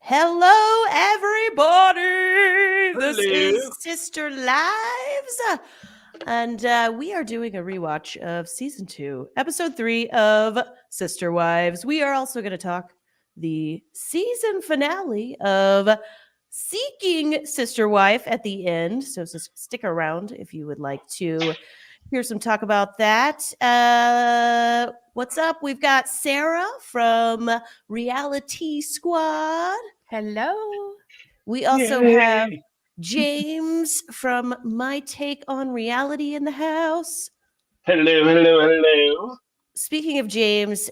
Hello, everybody. This Hello. is Sister Lives, and we are doing a rewatch of season 2, episode 3 of Sister Wives. We are also going to talk the season finale of Seeking Sister Wife at the end. So stick around if you would like to hear some talk about that. What's up? We've got Sarah from Reality Squad. Hello. We also Yay. have James from My Take on Reality in the house. Hello. Speaking of James,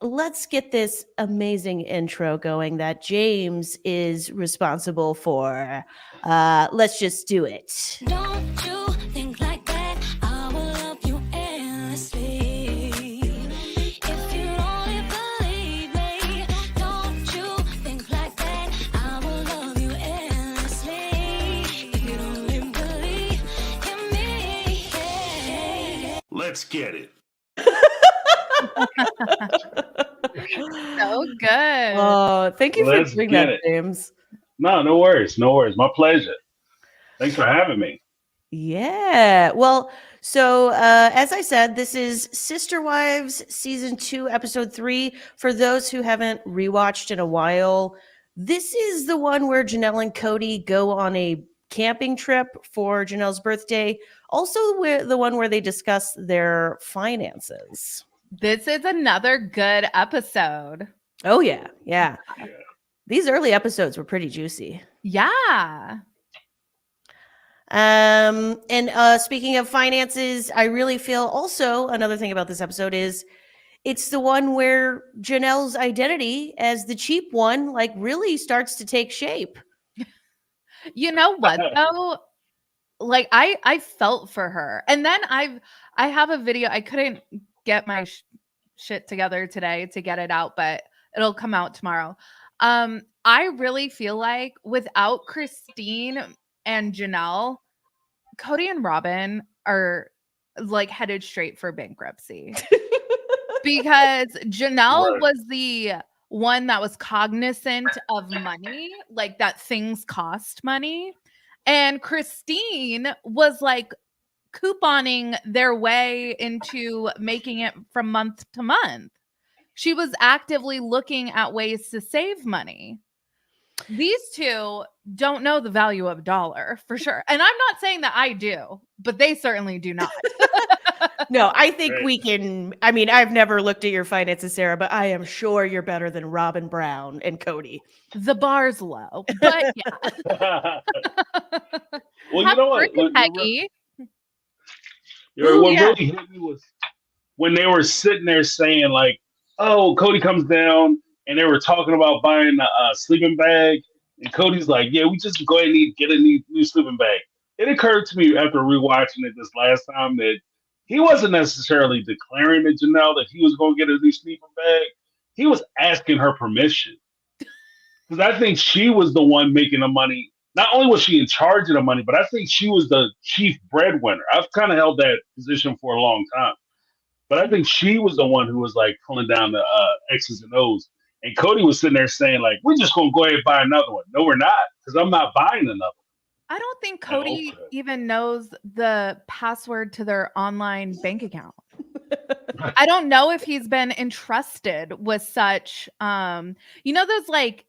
let's get this amazing intro going that James is responsible for. Let's just do it. Don't you think like that? I will love you endlessly. If you only believe me, don't you think like that? I will love you endlessly. If you only believe in me, yeah. Let's get it. So good. Oh, thank you Let's for doing get that, it. James. No worries. My pleasure. Thanks for having me. Yeah. Well, so as I said, this is Sister Wives season 2, episode 3. For those who haven't rewatched in a while, this is the one where Janelle and Cody go on a camping trip for Janelle's birthday. Also, the one where they discuss their finances. This is another good episode. Oh, yeah. Yeah. These early episodes were pretty juicy. Yeah. And speaking of finances, I really feel also another thing about this episode is it's the one where Janelle's identity as the cheap one like really starts to take shape. You know what though? Like I felt for her. And then I have a video. I couldn't get my shit together today to get it out, but it'll come out tomorrow. I really feel like without Christine and Janelle, Cody and Robin are like headed straight for bankruptcy. Because Janelle Right. was the one that was cognizant of money, like that things cost money. And Christine was like couponing their way into making it from month to month. She was actively looking at ways to save money. These two don't know the value of a dollar for sure. And I'm not saying that I do, but they certainly do not. No, I think Right. we can. I mean, I've never looked at your finances, Sarah, but I am sure you're better than Robin Brown and Cody. The bar's low, but yeah. Well, you know what? Peggy. What Yeah. really hit me was when they were sitting there saying, like, oh, Cody comes down and they were talking about buying a sleeping bag. And Cody's like, yeah, we just go ahead and get a new sleeping bag. It occurred to me after rewatching it this last time that he wasn't necessarily declaring to Janelle that he was going to get a new sleeping bag. He was asking her permission. Because I think she was the one making the money. Not only was she in charge of the money, but I think she was the chief breadwinner. I've kind of held that position for a long time. But I think she was the one who was like pulling down the X's and O's. And Cody was sitting there saying, like, we're just going to go ahead and buy another one. No, we're not, because I'm not buying another one. I don't think Cody Okay. even knows the password to their online bank account. I don't know if he's been entrusted with such those like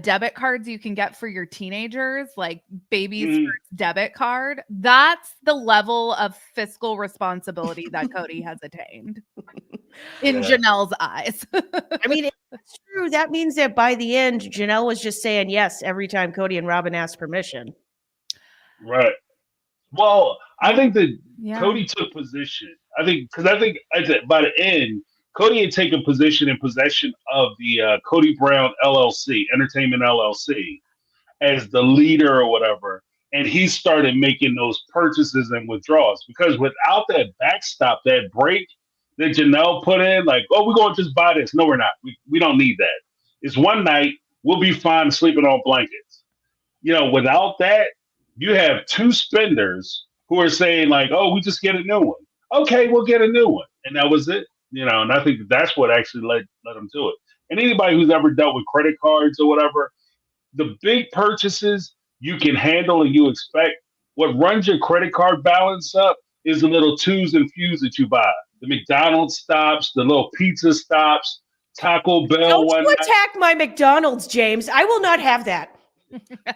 debit cards you can get for your teenagers, like baby's first debit card. That's the level of fiscal responsibility that Cody has attained in Yeah. Janelle's eyes. I mean, it's true. That means that by the end, Janelle was just saying yes every time Cody and Robin asked permission. Right. Well, I think that Yeah. Cody took position. I think by the end, Cody had taken position in possession of the Cody Brown LLC, Entertainment LLC, as the leader or whatever. And he started making those purchases and withdrawals because without that backstop, that break that Janelle put in, like, oh, we're going to just buy this. No, we're not. We don't need that. It's one night. We'll be fine sleeping on blankets. Without that, you have two spenders who are saying, like, oh, we just get a new one. Okay, we'll get a new one. And that was it. And I think that's what actually led them to it. and anybody who's ever dealt with credit cards or whatever, the big purchases you can handle and you expect. What runs your credit card balance up is the little twos and fews that you buy. The McDonald's stops, the little pizza stops, Taco Bell Don't one you night. attack my McDonald's, James. I will not have that.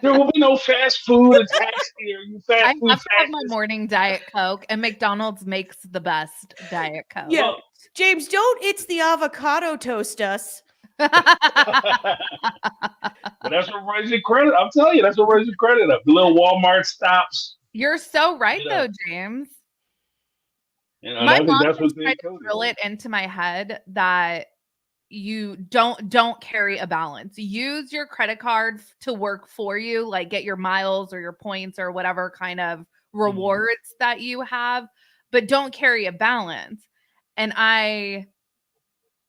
There will be no fast food attached here. You I fast food have to have my fascists. morning Diet Coke, and McDonald's makes the best Diet Coke. Yeah. Well, James, don't it's the avocado toast us. but that's what runs your credit. I'm telling you, that's what runs your credit up. The little Walmart stops. You're so right, You know. though, James. You know, My I think mom that's has what tried they to drill it into my head that you don't carry a balance. Use your credit card to work for you, like get your miles or your points or whatever kind of rewards that you have, but don't carry a balance. And I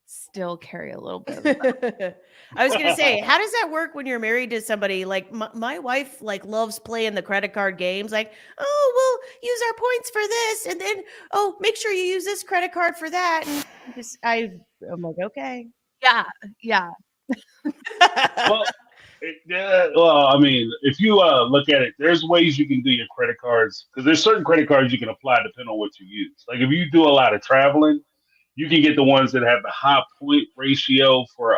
still carry a little bit of a I was gonna say, how does that work when you're married to somebody? Like my wife, like loves playing the credit card games. Like, oh, we'll use our points for this, and then oh, make sure you use this credit card for that. And just I'm like, okay. yeah. Well, I mean, if you look at it, there's ways you can do your credit cards because there's certain credit cards you can apply depending on what you use. Like if you do a lot of traveling, you can get the ones that have the high point ratio for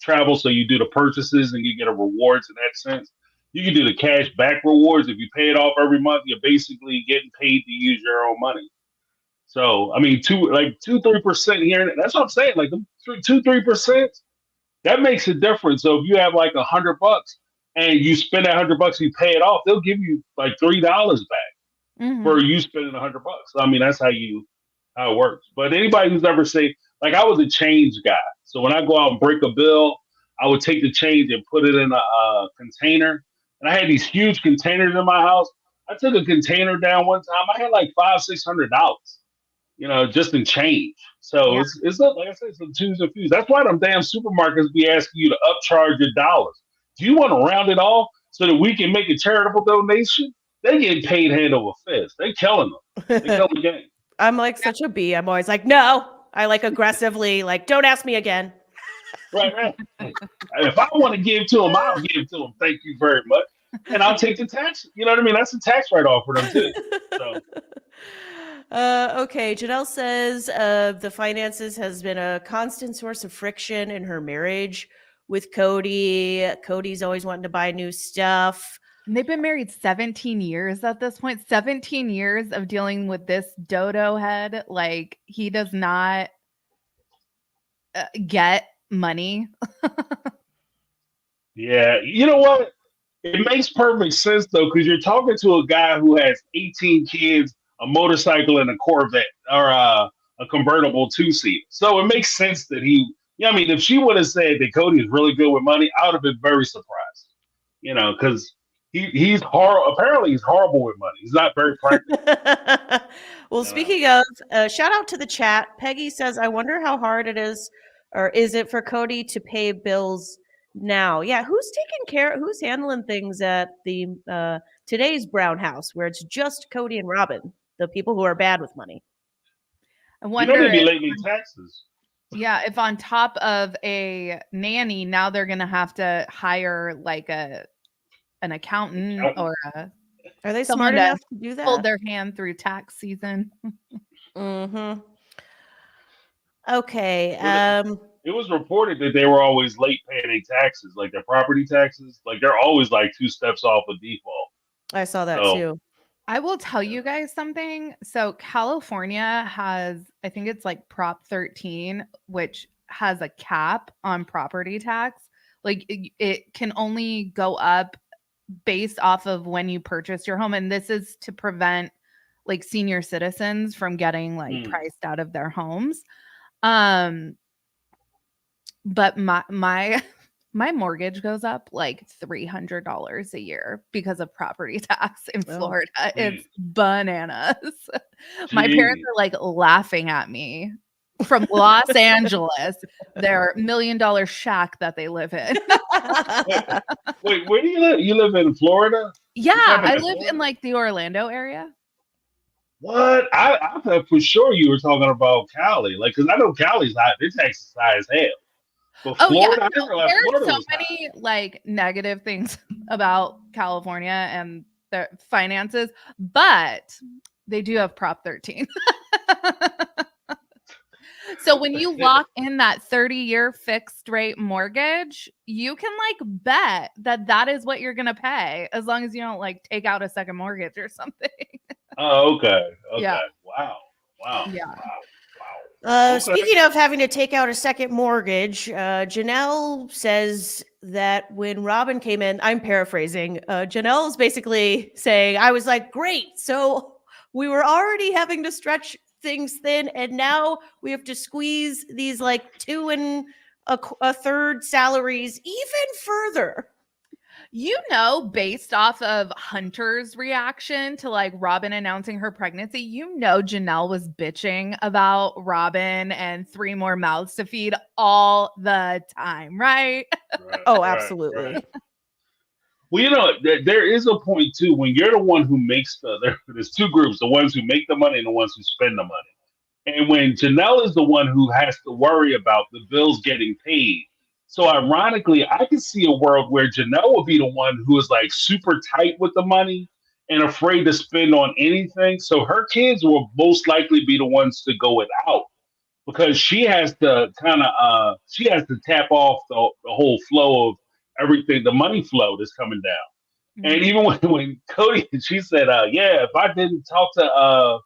travel. So you do the purchases and you get a rewards in that sense. You can do the cash back rewards. If you pay it off every month, you're basically getting paid to use your own money. So I mean, 2-3% here. That's what I'm saying. Like 2-3%. That makes a difference. So if you have like $100 and you spend that $100, you pay it off, they'll give you like $3 back for you spending $100. I mean, that's how it works. But anybody who's ever say, like I was a change guy. So when I go out and break a bill, I would take the change and put it in a container. And I had these huge containers in my house. I took a container down one time. I had like $500-600, just in change. So it's not, like I said, some twos and fews. That's why them damn supermarkets be asking you to upcharge your dollars. Do you want to round it off so that we can make a charitable donation? They get paid hand over fist. They killing them. They kill the game. I'm like such a bee. I'm always like, no. I like aggressively like, don't ask me again. Right. If I want to give to them, I'll give to them. Thank you very much. And I'll take the tax. You know what I mean? That's a tax write-off for them too. So. Okay, Janelle says the finances has been a constant source of friction in her marriage with Cody. Cody's always wanting to buy new stuff. And they've been married 17 years at this point. 17 years of dealing with this dodo head. Like he does not get money. Yeah, you know what? It makes perfect sense though, because you're talking to a guy who has 18 kids, a motorcycle, and a Corvette or a convertible 2-seat. So it makes sense that I mean, if she would have said that Cody is really good with money, I would have been very surprised. Because he's horrible. Apparently, he's horrible with money. He's not very practical. Well, speaking of, shout out to the chat. Peggy says, I wonder how hard it is, or is it for Cody to pay bills now? Yeah, who's handling things at the today's Brown House where it's just Cody and Robin, the people who are bad with money? I wonder they be late in taxes. Yeah, if on top of a nanny, now they're gonna have to hire like an accountant or are they someone smart enough to do that? Hold their hand through tax season. Okay. It was reported that they were always late paying their taxes, like their property taxes. Like they're always like 2 steps off of default. I saw that too. I will tell you guys something. So California has, I think it's like Prop 13, which has a cap on property tax. Like it can only go up based off of when you purchase your home. And this is to prevent like senior citizens from getting like priced out of their homes. But my mortgage goes up like $300 a year because of property tax in Florida. It's bananas. My parents are like laughing at me from Los Angeles, their $1 million shack that they live in. Wait, where do you live? You live in Florida? Yeah, I live in like the Orlando area. What? I thought for sure you were talking about Cali. Like, because I know Cali's high. Their taxes high as hell. But Oh yeah, Florida, I no, didn't realize there's Florida so was high. many like negative things about California and their finances, but they do have Prop 13. So when you lock in that 30-year fixed rate mortgage, you can like bet that that is what you're going to pay as long as you don't like take out a second mortgage or something. Oh, okay. Yeah. Wow. Yeah. Okay. Speaking of having to take out a second mortgage, Janelle says that when Robin came in, I'm paraphrasing. Janelle's basically saying, I was like, great. So we were already having to stretch things thin, and now we have to squeeze these like 2 1/3 salaries even further. You know, based off of Hunter's reaction to like Robin announcing her pregnancy, you know Janelle was bitching about Robin and 3 more mouths to feed all the time, right? Right, Oh, right, absolutely. right. Well, there is a point too when you're the one who makes there's two groups: the ones who make the money and the ones who spend the money. And when Janelle is the one who has to worry about the bills getting paid, so ironically, I can see a world where Janelle will be the one who is like super tight with the money and afraid to spend on anything. So her kids will most likely be the ones to go without because she has to she has to tap off the whole flow of everything, the money flow that's coming down. And Mhm. even when Cody, she said, yeah, if I didn't talk to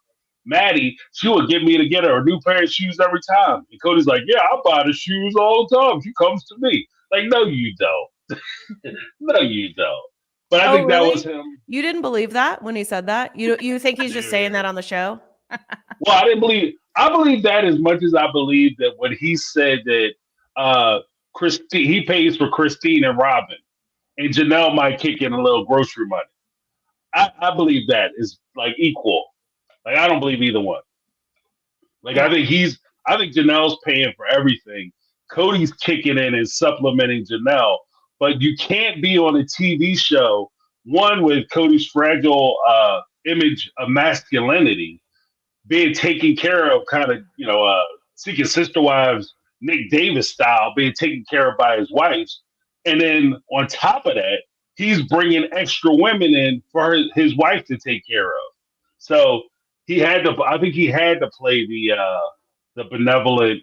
Maddie, she would get me to get her a new pair of shoes every time. And Cody's like, yeah, I buy the shoes all the time. She comes to me. Like, no, you don't. No, you don't. But I Oh, think that was really? him. You didn't believe that when he said that? You think he's just saying that on the show? Well, I believe that as much as I believe that when he said that Christine, he pays for Christine and Robin, and Janelle might kick in a little grocery money. I believe that is like equal. Like I don't believe either one. Like Yeah. I think Janelle's paying for everything. Cody's kicking in and supplementing Janelle, but you can't be on a TV show one with Cody's fragile image of masculinity being taken care of, kind of seeking sister wives, Nick Davis style, being taken care of by his wives, and then on top of that, he's bringing extra women in for his wife to take care of. So he had to. I think he had to play the benevolent.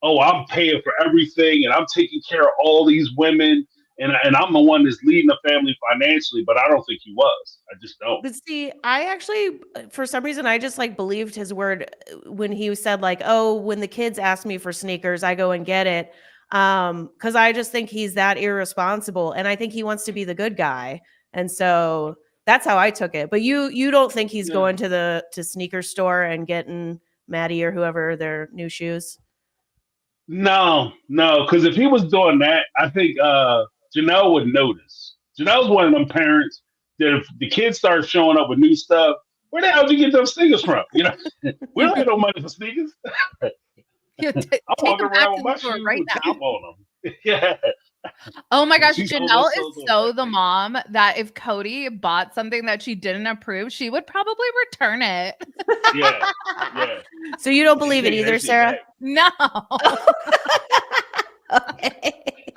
Oh, I'm paying for everything, and I'm taking care of all these women, and I'm the one that's leading the family financially. But I don't think he was. I just don't. But see, I actually, for some reason, I just like believed his word when he said like, "Oh, when the kids ask me for sneakers, I go and get it." Because I just think he's that irresponsible, and I think he wants to be the good guy, and so that's how I took it. But you don't think he's Yeah. going to the sneaker store and getting Maddie or whoever their new shoes? No, because if he was doing that, I think Janelle would notice. Janelle's one of them parents that if the kids start showing up with new stuff, where the hell did you get those sneakers from? We don't have no money for sneakers. Yeah, I'm take walking them back around to with the my store shoes right with now. tape on them. Yeah. Oh my gosh, She's Janelle always is sold so those the things. mom that if Cody bought something that she didn't approve, she would probably return it. Yeah. So you don't believe it Taking either, that shit Sarah? back. No. Okay.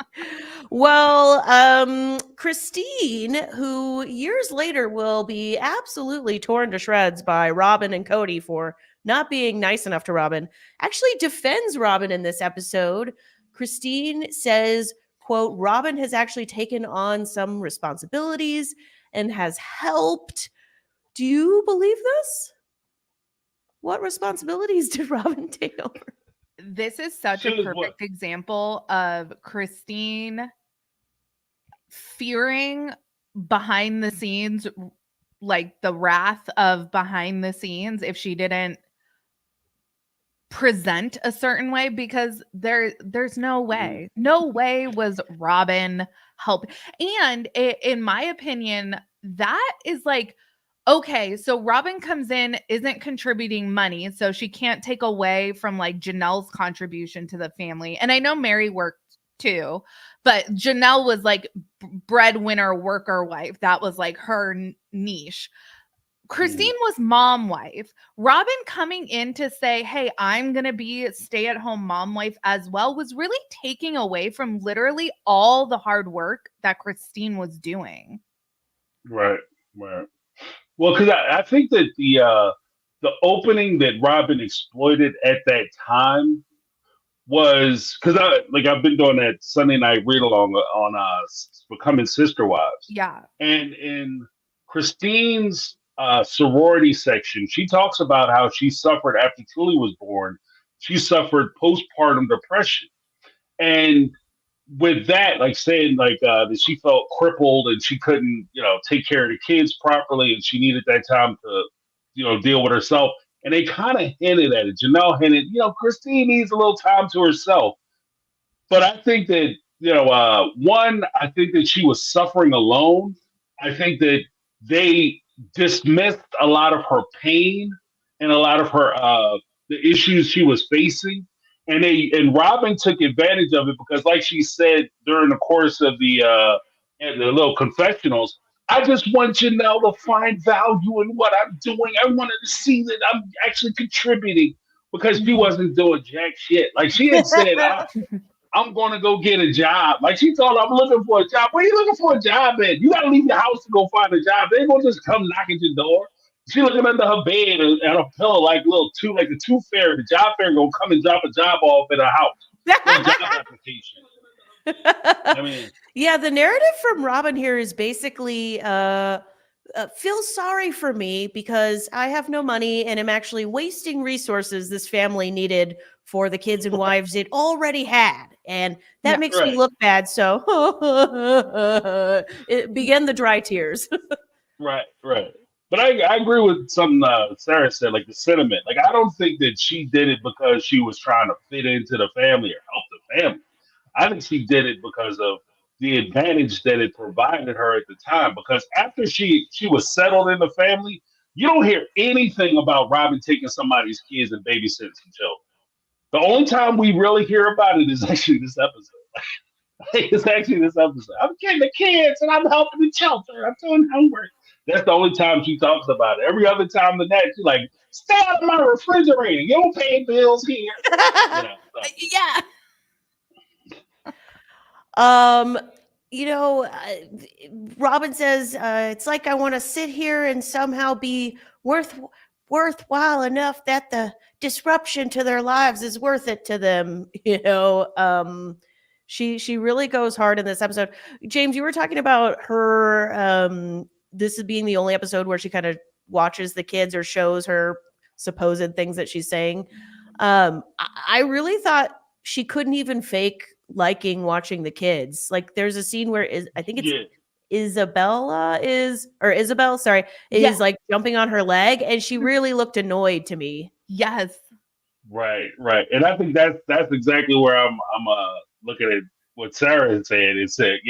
Well, Christine, who years later will be absolutely torn to shreds by Robin and Cody for not being nice enough to Robin, actually defends Robin in this episode. Christine says, quote, Robin has actually taken on some responsibilities and has helped. Do you believe this? What responsibilities did Robin take over? This is such She a was what? perfect example of Christine fearing behind the scenes, like the wrath of behind the scenes if she didn't present a certain way, because there's no way was Robin help. And in my opinion, that is like, okay, so Robin comes in, isn't contributing money, so she can't take away from like Janelle's contribution to the family. And I know Mary worked too, but Janelle was like breadwinner worker wife. That was like her niche. Christine was mom wife. Robin coming in to say, hey, I'm going to be stay-at-home mom wife as well, was really taking away from literally all the hard work that Christine was doing. Right. Well, because I think that the opening that Robin exploited at that time was because I've been doing that Sunday night read along on Becoming Sister Wives, Yeah. and in Christine's sorority section, she talks about how she suffered after Truly was born. She suffered postpartum depression, and with that, like saying that she felt crippled and she couldn't, take care of the kids properly, and she needed that time to, deal with herself. And they kind of hinted at it. Janelle hinted, Christine needs a little time to herself. But I think that, one, I think that she was suffering alone. I think that they dismissed a lot of her pain and a lot of her the issues she was facing. And Robin took advantage of it because, like she said during the course of the little confessionals, I just want Janelle to find value in what I'm doing. I wanted to see that I'm actually contributing because she wasn't doing jack shit. Like she had said, I'm going to go get a job. Like she told her, I'm looking for a job. Where are you looking for a job at? You got to leave your house to go find a job. They ain't going to just come knock at your door. She looking under her bed and a pillow like the tooth fairy. The job fair gonna come and drop a job off at her house. A job application. I mean, yeah, the narrative from Robin here is basically feel sorry for me because I have no money and am actually wasting resources this family needed for the kids and wives it already had. And that makes me look bad. So it began the dry tears. Right. But I agree with something Sarah said, like the sentiment. Like, I don't think that she did it because she was trying to fit into the family or help the family. I think she did it because of the advantage that it provided her at the time. Because after she was settled in the family, you don't hear anything about Robin taking somebody's kids and babysitting some children. The only time we really hear about it is actually this episode. It's actually this episode. I'm getting the kids and I'm helping the children. I'm doing homework. That's the only time she talks about it. Every other time than that, she's like, stay out of my refrigerator. You don't pay bills here. Yeah. Robin says, it's like I want to sit here and somehow be worthwhile enough that the disruption to their lives is worth it to them. She really goes hard in this episode. James, you were talking about her, this is being the only episode where she kind of watches the kids or shows her supposed things that she's saying. I really thought she couldn't even fake liking watching the kids. Like there's a scene where I think it's Isabel, like jumping on her leg, and she really looked annoyed to me. Yes. Right. And I think that's exactly where I'm looking at what Sarah is saying. It said,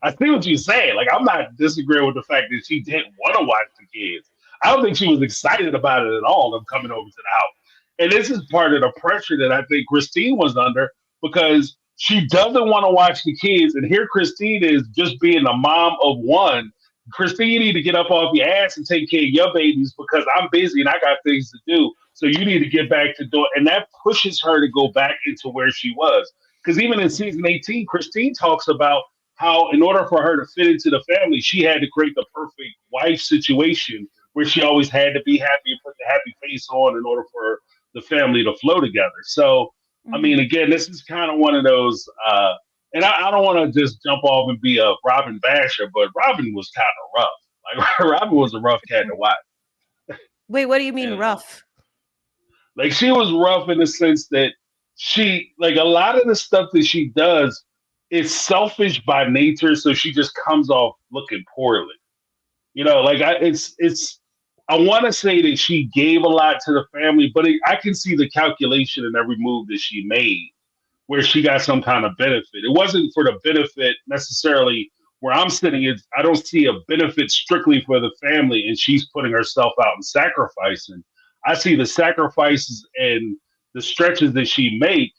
I see what you're saying. Like, I'm not disagreeing with the fact that she didn't want to watch the kids. I don't think she was excited about it at all, of coming over to the house. And this is part of the pressure that I think Christine was under, because she doesn't want to watch the kids. And here Christine is just being a mom of one. Christine, you need to get up off your ass and take care of your babies because I'm busy and I got things to do. So you need to get back to doing. And that pushes her to go back into where she was. Because even in season 18, Christine talks about how in order for her to fit into the family, she had to create the perfect wife situation where she always had to be happy and put the happy face on in order for the family to flow together. So, I mean, again, this is kind of one of those, and I don't want to just jump off and be a Robin basher, but Robin was kind of rough. Like, Robin was a rough cat to watch. Wait, what do you mean rough? Like, she was rough in the sense that she, like, a lot of the stuff that she does is selfish by nature, so she just comes off looking poorly. I want to say that she gave a lot to the family, but I can see the calculation in every move that she made where she got some kind of benefit. It wasn't for the benefit necessarily where I'm sitting. I don't see a benefit strictly for the family, and she's putting herself out and sacrificing. I see the sacrifices and the stretches that she made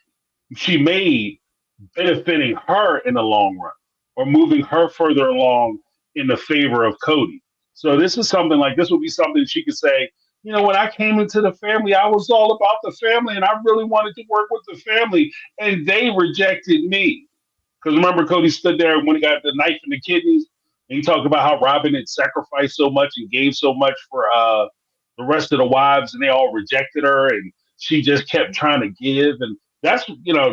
benefiting her in the long run or moving her further along in the favor of Cody. So this is something like this would be something she could say. You know, when I came into the family, I was all about the family, and I really wanted to work with the family, and they rejected me. Because remember, Cody stood there when he got the knife in the kidneys, and he talked about how Robin had sacrificed so much and gave so much for the rest of the wives, and they all rejected her, and she just kept trying to give. And that's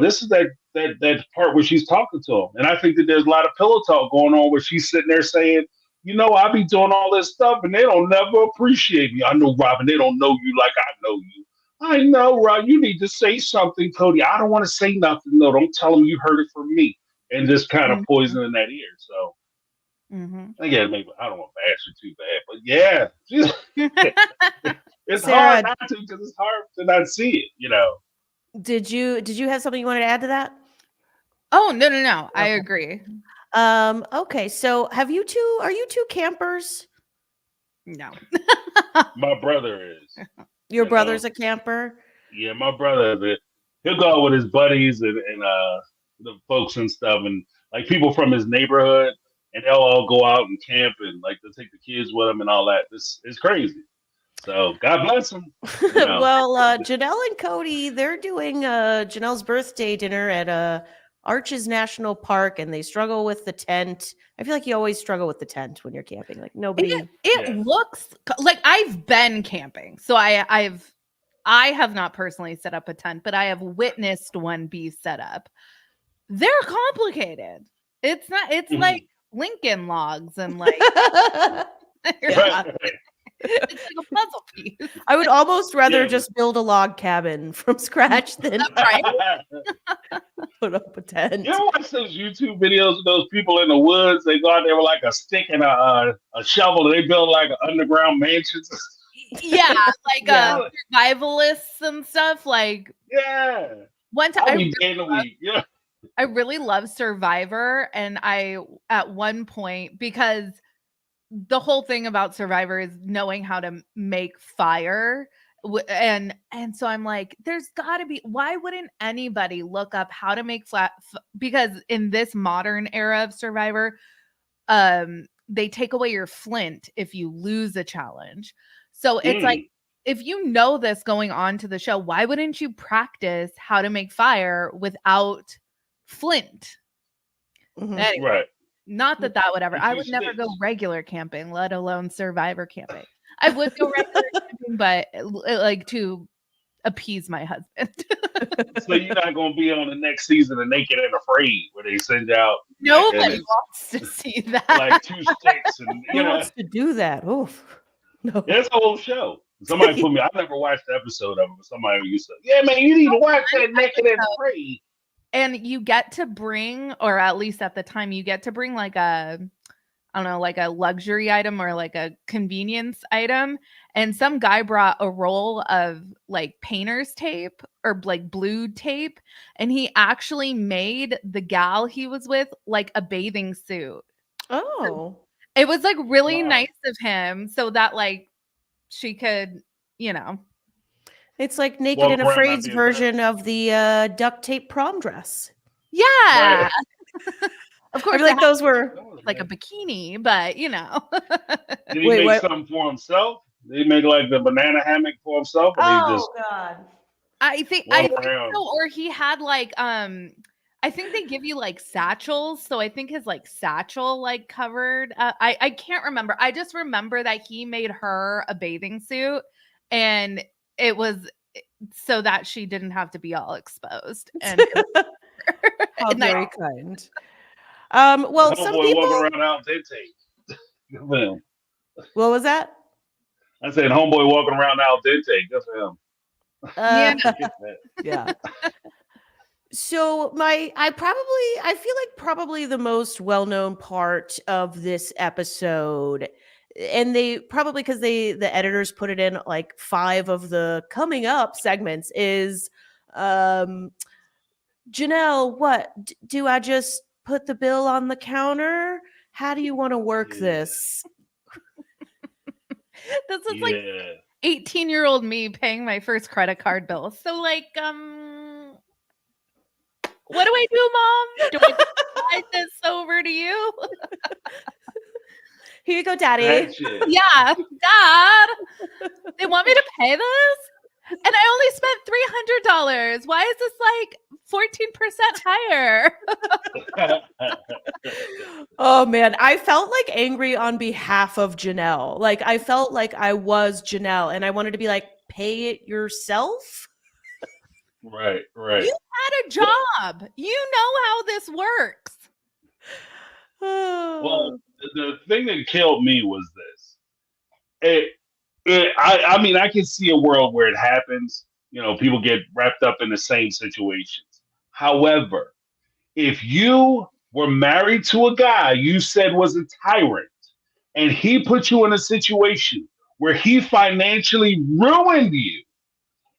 this is that part where she's talking to him, and I think that there's a lot of pillow talk going on where she's sitting there saying, I be doing all this stuff, and they don't never appreciate me. I know, Robin, they don't know you like I know you. I know, Rob. You need to say something, Cody. I don't want to say nothing. No, don't tell them you heard it from me. And just kind of poisoning that ear. So again, maybe I don't want to bash her too bad, but yeah, it's Sarah, hard not to because it's hard to not see it. Did you have something you wanted to add to that? Oh, no. I agree. Okay, so are you two campers? No. My brother is. Your brother's a camper? Yeah, my brother, he'll go out with his buddies and the folks and stuff, and like people from his neighborhood, and they'll all go out and camp, and like they'll take the kids with them and all that. This is crazy. So God bless them. Well, Janelle and Cody, they're doing Janelle's birthday dinner at Arches National Park, and they struggle with the tent. I feel like you always struggle with the tent when you're camping. Like nobody. It looks like I've been camping, so I have not personally set up a tent, but I have witnessed one be set up. They're complicated. It's not. It's like Lincoln logs and like. It's like a puzzle piece. I would almost rather just build a log cabin from scratch than put up a tent. You ever watch those YouTube videos of those people in the woods? They go out there with like a stick and a shovel, and they build like an underground mansions. Yeah, like survivalists and stuff. Like one time I really love Survivor, and I at one point, because the whole thing about Survivor is knowing how to make fire, and so I'm like, there's got to be, why wouldn't anybody look up how to make because in this modern era of Survivor, they take away your flint if you lose a challenge. So it's like, if you know this going on to the show, why wouldn't you practice how to make fire without flint? Anyway, right. Not that would ever. I would never go regular camping, let alone Survivor camping. I would go regular camping, but like to appease my husband. So you're not going to be on the next season of Naked and Afraid, where they send out. Nobody wants to see that. Like 2 sticks, and Who wants to do that? Oof. No. Yeah, it's a whole show. Somebody put me. I never watched the episode of it, but somebody used to. Yeah, man, you need to watch that Naked and Afraid. And you get to bring, or at least at the time, you get to bring like a, I don't know, like a luxury item or like a convenience item. And some guy brought a roll of like painter's tape or like blue tape. And he actually made the gal he was with like a bathing suit. Oh. It was like really nice of him so that like she could, It's like Naked and Afraid's version of the duct tape prom dress. Yeah. Right. Of course. I feel like those were like a bikini, but Did he make something for himself? Did he make like the banana hammock for himself? Or God. I think so. Or he had like I think they give you like satchels. So I think his like satchel like covered. I can't remember. I just remember that he made her a bathing suit, and it was so that she didn't have to be all exposed. And how very kind. Well, some people walking around out dente. What was that? I said homeboy walking around al dente. Good for him. Yeah. So I feel like probably the most well-known part of this episode, and they probably, because the editors put it in like 5 of the coming up segments, is Janelle, what do I just put the bill on the counter? How do you want to work this? This is like 18-year-old me paying my first credit card bill. So like, what do I do, Mom? Do I slide this over to you? Here you go, daddy. That shit. Yeah, Dad, they want me to pay this? And I only spent $300. Why is this like 14% higher? Oh man, I felt like angry on behalf of Janelle. Like I felt like I was Janelle and I wanted to be like, pay it yourself. Right. You had a job. You know how this works. Well, the thing that killed me was this. I mean, I can see a world where it happens. You know, people get wrapped up in the same situations. However, if you were married to a guy you said was a tyrant, and he put you in a situation where he financially ruined you,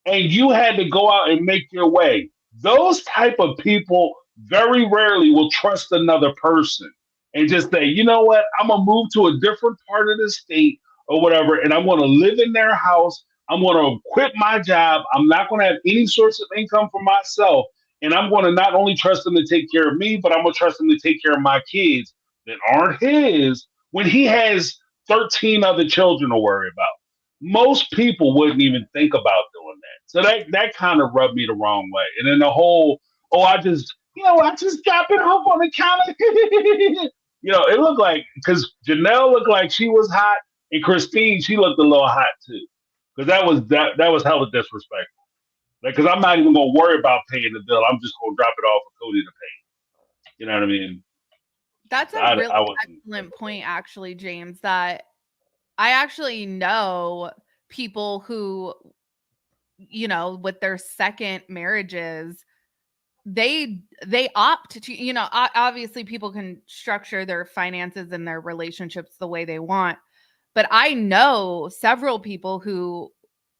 and you had to go out and make your way, those type of people very rarely will trust another person and just say, you know what, I'm gonna move to a different part of the state or whatever, and I'm gonna live in their house. I'm gonna quit my job. I'm not gonna have any source of income for myself. And I'm gonna not only trust them to take care of me, but I'm gonna trust them to take care of my kids that aren't his when he has 13 other children to worry about. Most people wouldn't even think about doing that. So that kind of rubbed me the wrong way. And then the whole, I just got it off on the counter. It looked like, because Janelle looked like she was hot, and Christine, she looked a little hot too. Because that was hella disrespectful. Like, because I'm not even gonna worry about paying the bill. I'm just gonna drop it off for Cody to pay. You know what I mean? That's a really excellent point, actually, James, that I actually know people who, with their second marriages, they opt to, obviously people can structure their finances and their relationships the way they want. But I know several people who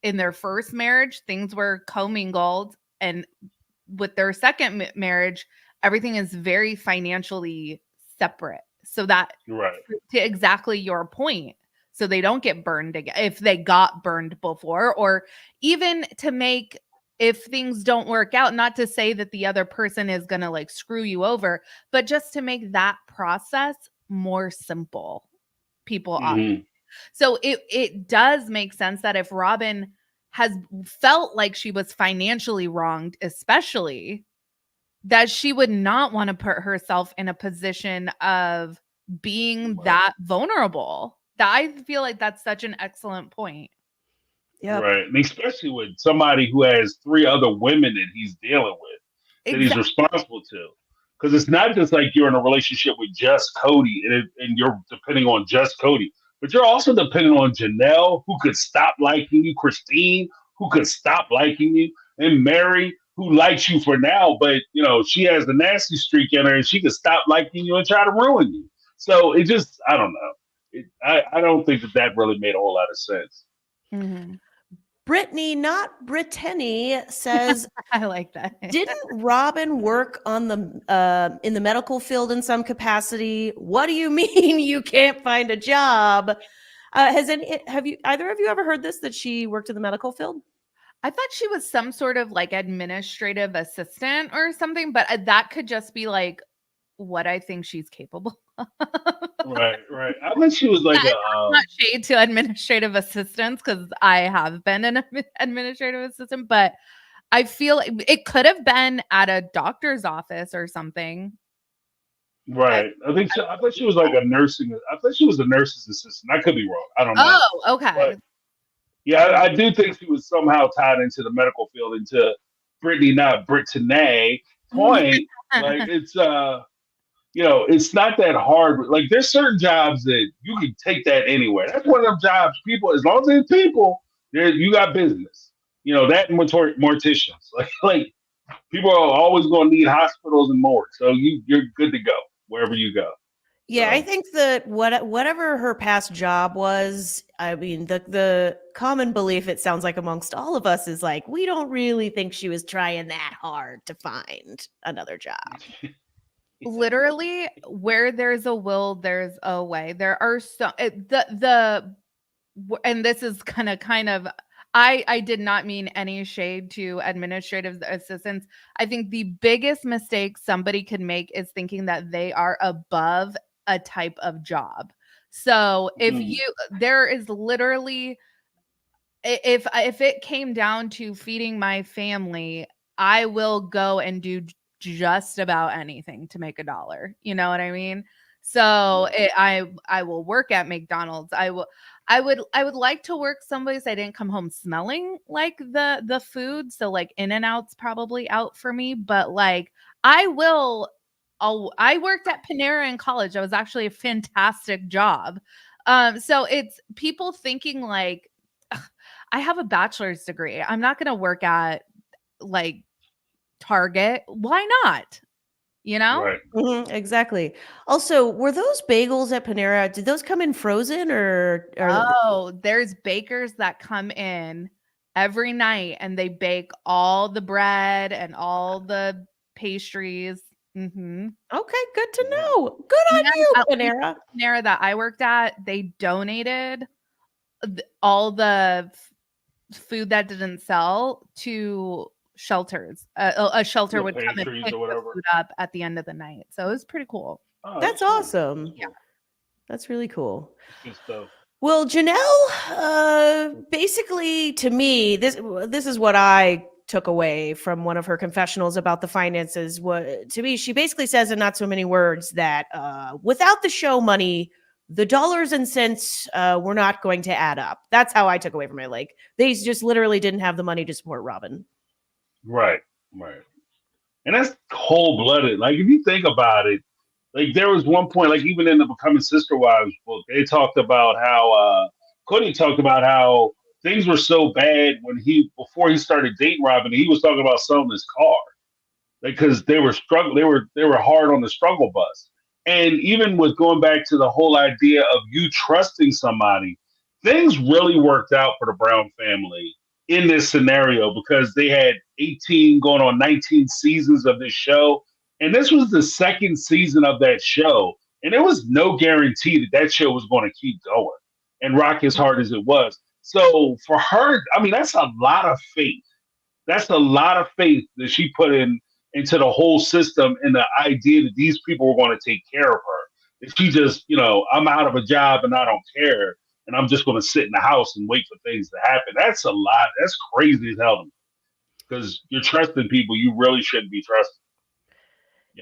in their first marriage, things were commingled, and with their second marriage, everything is very financially separate. So that, right, to exactly your point, so they don't get burned again if they got burned before, or even to make, if things don't work out, not to say that the other person is going to like screw you over, but just to make that process more simple. People opt. So it does make sense that if Robin has felt like she was financially wronged, especially, that she would not want to put herself in a position of being that vulnerable. I feel like that's such an excellent point. Yeah. Right. And especially with somebody who has 3 other women that he's dealing with, that he's responsible to. Because it's not just like you're in a relationship with just Cody and you're depending on just Cody, but you're also depending on Janelle, who could stop liking you, Christine, who could stop liking you, and Mary, who likes you for now, but she has the nasty streak in her and she could stop liking you and try to ruin you. So it just, I don't know. I don't think that really made a whole lot of sense. Mm-hmm. Brittany, not Brittany, says, I like that. Didn't Robin work on the in the medical field in some capacity? What do you mean you can't find a job? Have either of you ever heard this, that she worked in the medical field? I thought she was some sort of like administrative assistant or something, but that could just be like what I think she's capable of. Right. I think she was like not shade to administrative assistants, because I have been an administrative assistant, but I feel it could have been at a doctor's office or something. Right. I thought she was like a nursing. I thought she was a nurse's assistant. I could be wrong. I don't know. Oh, okay. But, yeah, I do think she was somehow tied into the medical field, into Brittany, not Brittany point. Like it's it's not that hard. Like there's certain jobs that you can take that anywhere. That's one of them jobs. People, as long as there's people, you got business. That and morticians. Like people are always going to need hospitals and more. So you're good to go wherever you go. Yeah, I think that whatever her past job was, I mean, the common belief, it sounds like, amongst all of us is like, we don't really think she was trying that hard to find another job. Literally, where there's a will, there's a way. There are some and this is kind of I did not mean any shade to administrative assistants. I think the biggest mistake somebody could make is thinking that they are above a type of job. So if Mhm. there is literally, if it came down to feeding my family, I will go and do just about anything to make $1. You know what I mean? So I will work at McDonald's. I would like to work someplace I didn't come home smelling like the food. So like In-N-Out's probably out for me, but like I will. I worked at Panera in college. That was actually a fantastic job. So it's people thinking like, "Ugh, I have a bachelor's degree. I'm not going to work at like Target. Why not? You know? Right. Exactly. Also, were those bagels at Panera? Did those come in frozen or Oh, there's bakers that come in every night and they bake all the bread and all the pastries. Hmm. Okay, good to Mhm. know. Good on And you, at least Panera. the Panera that I worked at, they donated all the food that didn't sell to shelters. A shelter The would come and pastries pick or the whatever. food up at the end of the night. So it was pretty cool. Oh, That's cool. awesome. That's cool. That's really cool. That's good stuff. Well, Janelle, basically, to me, this is what I took away from one of her confessionals about the finances. What to me, she basically says in not so many words that without the show money, the dollars and cents were not going to add up. That's how I took away from it. Like they just literally didn't have the money to support Robin. Right. Right. And that's cold blooded. Like if you think about it, like there was one point, like even in the Becoming Sister Wives book, they talked about how Cody talked about how things were so bad when before he started dating Robin, he was talking about selling his car because they were struggling. They were hard on the struggle bus. And even with going back to the whole idea of you trusting somebody, things really worked out for the Brown family in this scenario because they had 18 going on 19 seasons of this show. And this was the second season of that show. And there was no guarantee that that show was going to keep going and rock as hard as it was. So for her, I mean, that's a lot of faith. That's a lot of faith that she put into the whole system and the idea that these people were going to take care of her. If she just, I'm out of a job and I don't care, and I'm just going to sit in the house and wait for things to happen. That's a lot. That's crazy as hell to me. Because you're trusting people you really shouldn't be trusting.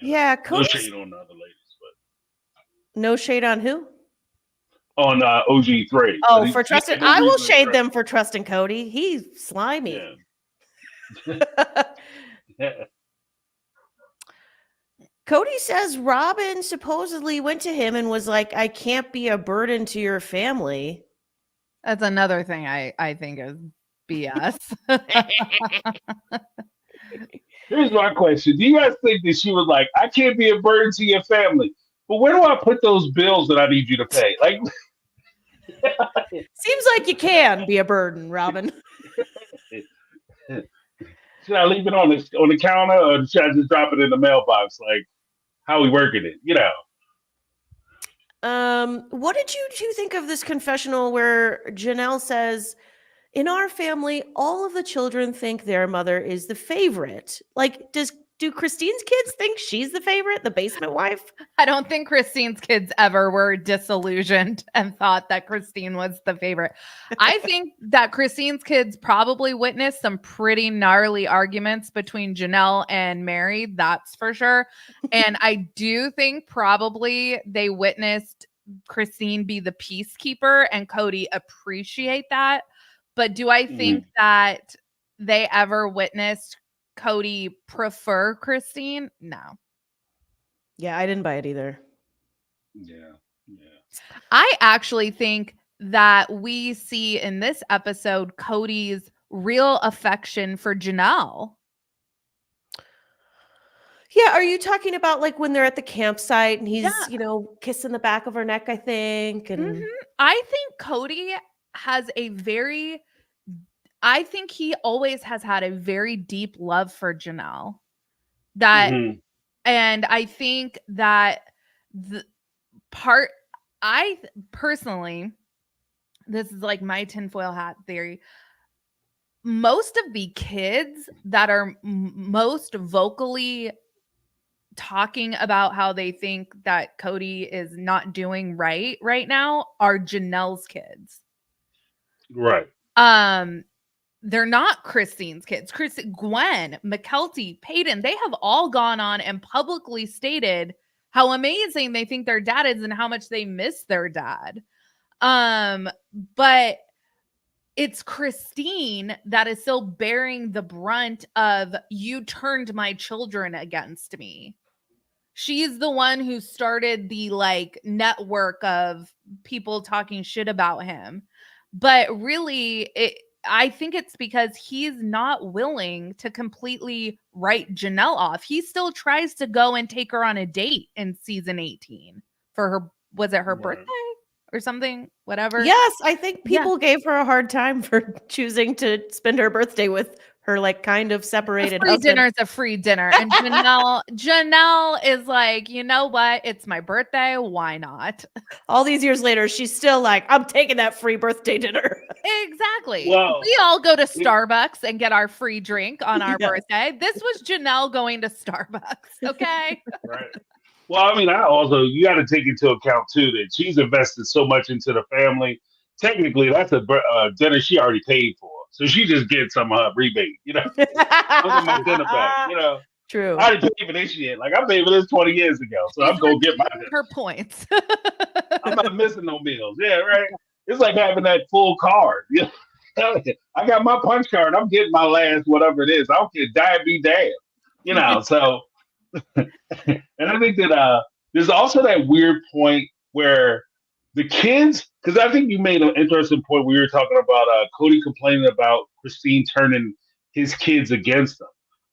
Yeah, No Cody's shade on the other ladies, but no shade on who? on OG3. Oh, But for trusting. no I will reason to shade trust. them for trusting Cody. He's slimy. Yeah. Cody says Robin supposedly went to him and was like, I can't be a burden to your family. That's another thing I think is BS. Here's my question. Do you guys think that she was like, I can't be a burden to your family, but where do I put those bills that I need you to pay? Like, Seems like you can be a burden, Robin. should I leave it on the counter or should I just drop it in the mailbox? Like, how we working it? What did you two think of this confessional where Janelle says, in our family, all of the children think their mother is the favorite? Like, do Christine's kids think she's the favorite, the basement wife? I don't think Christine's kids ever were disillusioned and thought that Christine was the favorite. I think that Christine's kids probably witnessed some pretty gnarly arguments between Janelle and Mary, that's for sure. And I do think probably they witnessed Christine be the peacekeeper and Cody appreciate that. But do I think that they ever witnessed Cody prefer Christine? No. Yeah, I didn't buy it either. Yeah. I actually think that we see in this episode Cody's real affection for Janelle. Yeah, are you talking about like when they're at the campsite and he's, Yeah. Kissing the back of her neck, I think? And I think Cody has I think he always has had a very deep love for Janelle. And I think that I personally, this is like my tinfoil hat theory. Most of the kids that are most vocally talking about how they think that Cody is not doing right now are Janelle's kids. Right. They're not Christine's kids. Gwen, McKelty, Peyton, they have all gone on and publicly stated how amazing they think their dad is and how much they miss their dad. But it's Christine that is still bearing the brunt of, you turned my children against me. She's the one who started the like network of people talking shit about him. But really, I think it's because he's not willing to completely write Janelle off. He still tries to go and take her on a date in season 18 for her, was it her birthday or something? Whatever. Yes, I think people gave her a hard time for choosing to spend her birthday with her like kind of separated free husband. dinner is a free dinner. And Janelle is like, you know what? It's my birthday. Why not? All these years later, she's still like, I'm taking that free birthday dinner. Exactly. Well, we all go to Starbucks and get our free drink on our Yes. birthday. This was Janelle going to Starbucks. Okay. Right. Well, I mean, you got to take into account too that she's invested so much into the family. Technically, that's a dinner she already paid for, so she just gets some rebate. You know, I'm my dinner back. You know, True. I didn't pay for this shit. Like I paid for this 20 years ago, so I'm gonna get my dinner. Her points. I'm not missing no meals. Yeah, right. It's like having that full card. You know? I got my punch card. I'm getting my last whatever it is. I don't care. Die be damned. You know. So, and I think that there's also that weird point where the kids, because I think you made an interesting point where you were talking about Cody complaining about Christine turning his kids against him.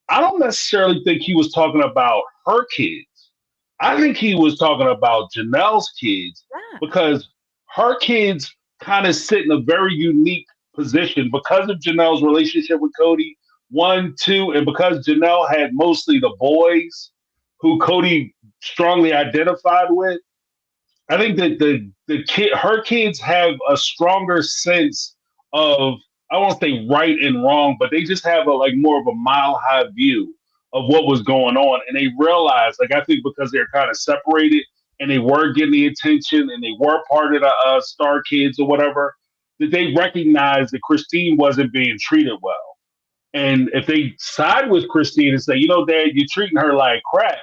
I don't necessarily think he was talking about her kids. I think he was talking about Janelle's kids because her kids kind of sit in a very unique position because of Janelle's relationship with Cody. 1, 2, and because Janelle had mostly the boys who Cody strongly identified with. I think that her kids have a stronger sense of, I won't say right and wrong, but they just have more of a mile high view of what was going on. And they realized, I think because they're kind of separated and they were getting the attention and they were part of the Star Kids or whatever, that they recognized that Christine wasn't being treated well. And if they side with Christine and say, you know, Dad, you're treating her like crap,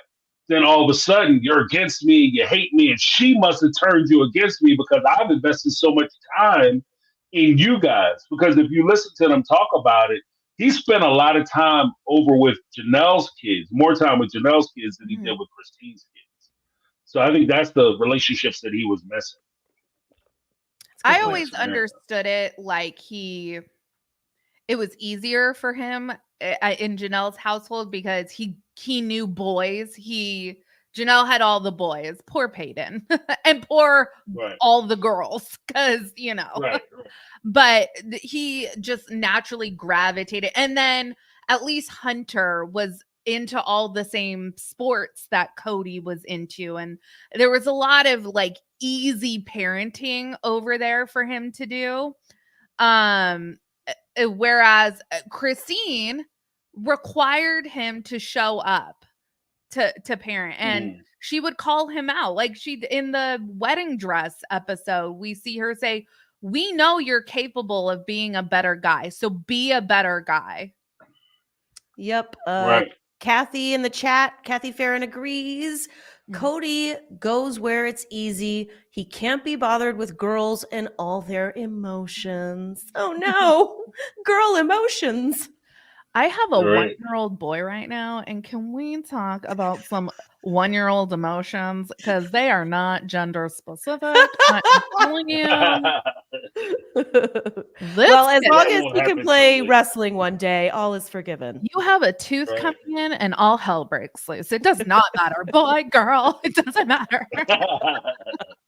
then all of a sudden you're against me, you hate me, and she must have turned you against me because I've invested so much time in you guys. Because if you listen to them talk about it, he spent a lot of time over with Janelle's kids, more time with Janelle's kids than he did with Christine's kids. So I think that's the relationships that he was missing. I always understood it like it was easier for him in Janelle's household because he knew boys. Janelle had all the boys, poor Peyton, and poor all the girls, because, you know, but he just naturally gravitated. And then at least Hunter was into all the same sports that Cody was into. And there was a lot of easy parenting over there for him to do. Whereas Christine required him to show up to parent, and she would call him out. In the wedding dress episode, we see her say, we know you're capable of being a better guy, so be a better guy. Yep. Kathy in the chat, Kathy Farron agrees. Cody goes where it's easy. He can't be bothered with girls and all their emotions. Oh no, girl emotions. I have a 1-year-old boy right now, and can we talk about some 1-year-old emotions? Because they are not gender specific. I'm telling you. Well, as long as he can play wrestling one day, all is forgiven. You have a tooth coming in, and all hell breaks loose. It does not matter, boy, girl. It doesn't matter.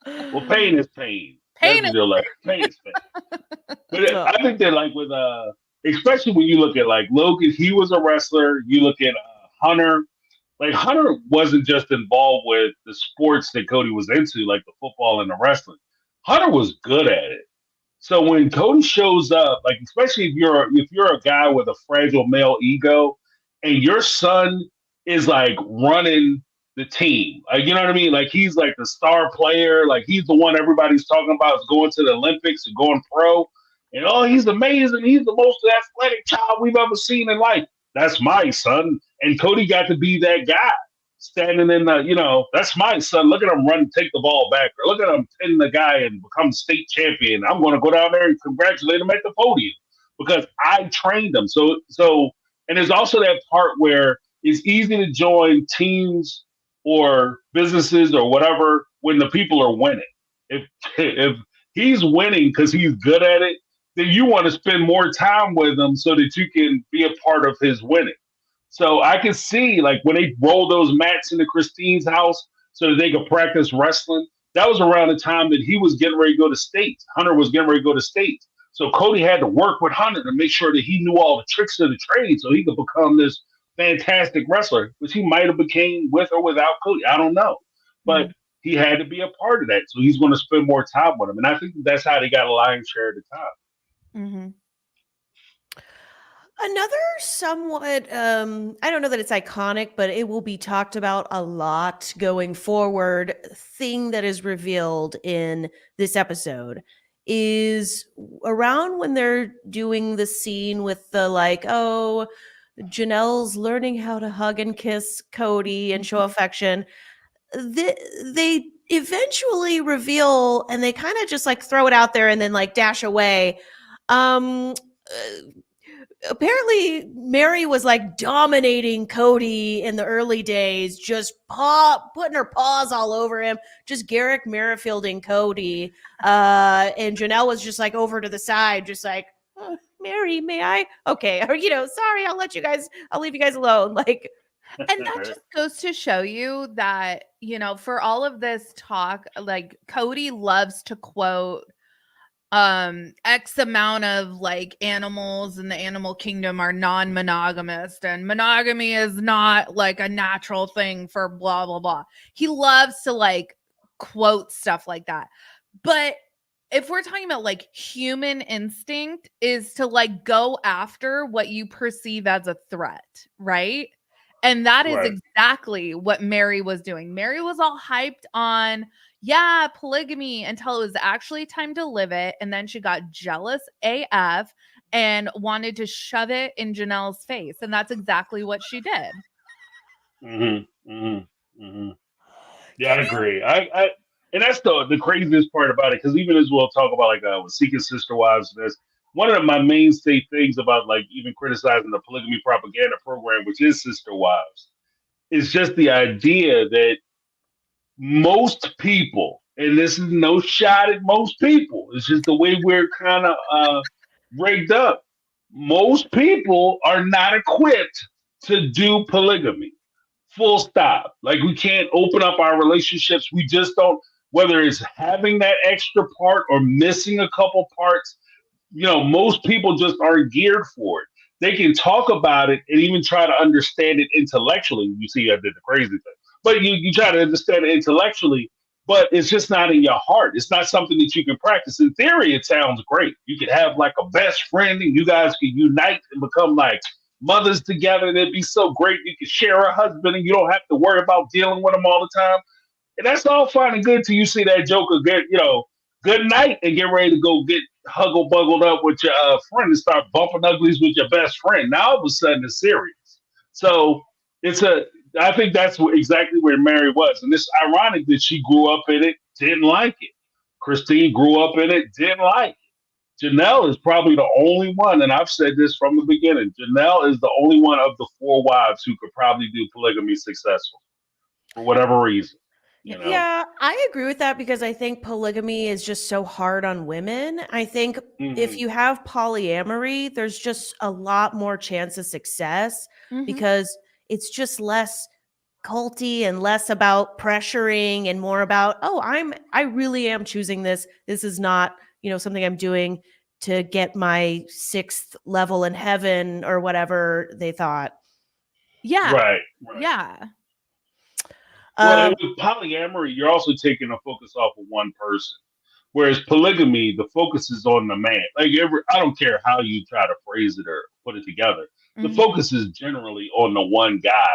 Well, pain is pain. Pain is pain. But I think that with especially when you look at Logan, he was a wrestler. You look at Hunter. Hunter wasn't just involved with the sports that Cody was into, like the football and the wrestling. Hunter was good at it. So when Cody shows up, especially if you're a guy with a fragile male ego, and your son is running the team. Like, you know what I mean? Like, he's like the star player. Like, he's the one everybody's talking about is going to the Olympics and going pro. And oh, he's amazing. He's the most athletic child we've ever seen in life. That's my son. And Cody got to be that guy standing in the, that's my son. Look at him run, take the ball back. Or look at him pin the guy and become state champion. I'm going to go down there and congratulate him at the podium because I trained him. And there's also that part where it's easy to join teams or businesses or whatever when the people are winning. If he's winning because he's good at it, then you want to spend more time with him so that you can be a part of his winning. So I can see, like, when they rolled those mats into Christine's house so that they could practice wrestling, that was around the time that he was getting ready to go to state. Hunter was getting ready to go to state. So Cody had to work with Hunter to make sure that he knew all the tricks of the trade so he could become this fantastic wrestler, which he might have became with or without Cody. I don't know. But he had to be a part of that. So he's going to spend more time with him. And I think that's how they got a lion's share of the time. Mm-hmm. Another somewhat, I don't know that it's iconic, but it will be talked about a lot going forward, thing that is revealed in this episode is around when they're doing the scene with the like, oh, Janelle's learning how to hug and kiss Cody and show affection. They eventually reveal, and they kind of just like throw it out there and then like dash away. Apparently Mary was like dominating Cody in the early days, just putting her paws all over him, just Garrick Merrifielding Cody. And Janelle was just like over to the side, just like, oh, Mary, may I? Okay. Or, sorry, I'll leave you guys alone. Like, and that just goes to show you that, for all of this talk, like Cody loves to quote X amount of like animals in the animal kingdom are non-monogamous and monogamy is not like a natural thing for blah blah blah. He loves to like quote stuff like that. But if we're talking about like human instinct is to like go after what you perceive as a threat, right? And that is exactly what Mary was doing. Mary was all hyped on polygamy until it was actually time to live it. And then she got jealous AF and wanted to shove it in Janelle's face. And that's exactly what she did. Yeah, I agree. I and that's the craziest part about it, because even as we'll talk about like with Seeking Sister Wives, there's one of my mainstay things about like even criticizing the polygamy propaganda program, which is Sister Wives, is just the idea that most people, and this is no shot at most people, it's just the way we're kind of rigged up. Most people are not equipped to do polygamy. Full stop. Like, we can't open up our relationships. We just don't, whether it's having that extra part or missing a couple parts, most people just aren't geared for it. They can talk about it and even try to understand it intellectually. You see, I did the crazy thing. But you try to understand it intellectually, but it's just not in your heart. It's not something that you can practice. In theory, it sounds great. You could have like a best friend and you guys could unite and become like mothers together. And it'd be so great. You could share a husband and you don't have to worry about dealing with him all the time. And that's all fine and good till you see that joker get, good night and get ready to go get buggled up with your friend and start bumping uglies with your best friend. Now all of a sudden it's serious. So I think that's exactly where Mary was. And it's ironic that she grew up in it, didn't like it. Christine grew up in it, didn't like it. Janelle is probably the only one, and I've said this from the beginning, Janelle is the only one of the four wives who could probably do polygamy successful for whatever reason. Yeah, I agree with that because I think polygamy is just so hard on women. I think if you have polyamory, there's just a lot more chance of success because it's just less culty and less about pressuring and more about, I really am choosing this. This is not, something I'm doing to get my 6th level in heaven or whatever they thought. Yeah. Right. Yeah. Well, with polyamory, you're also taking a focus off of one person. Whereas polygamy, the focus is on the man. Like, I don't care how you try to phrase it or put it together. The focus is generally on the one guy.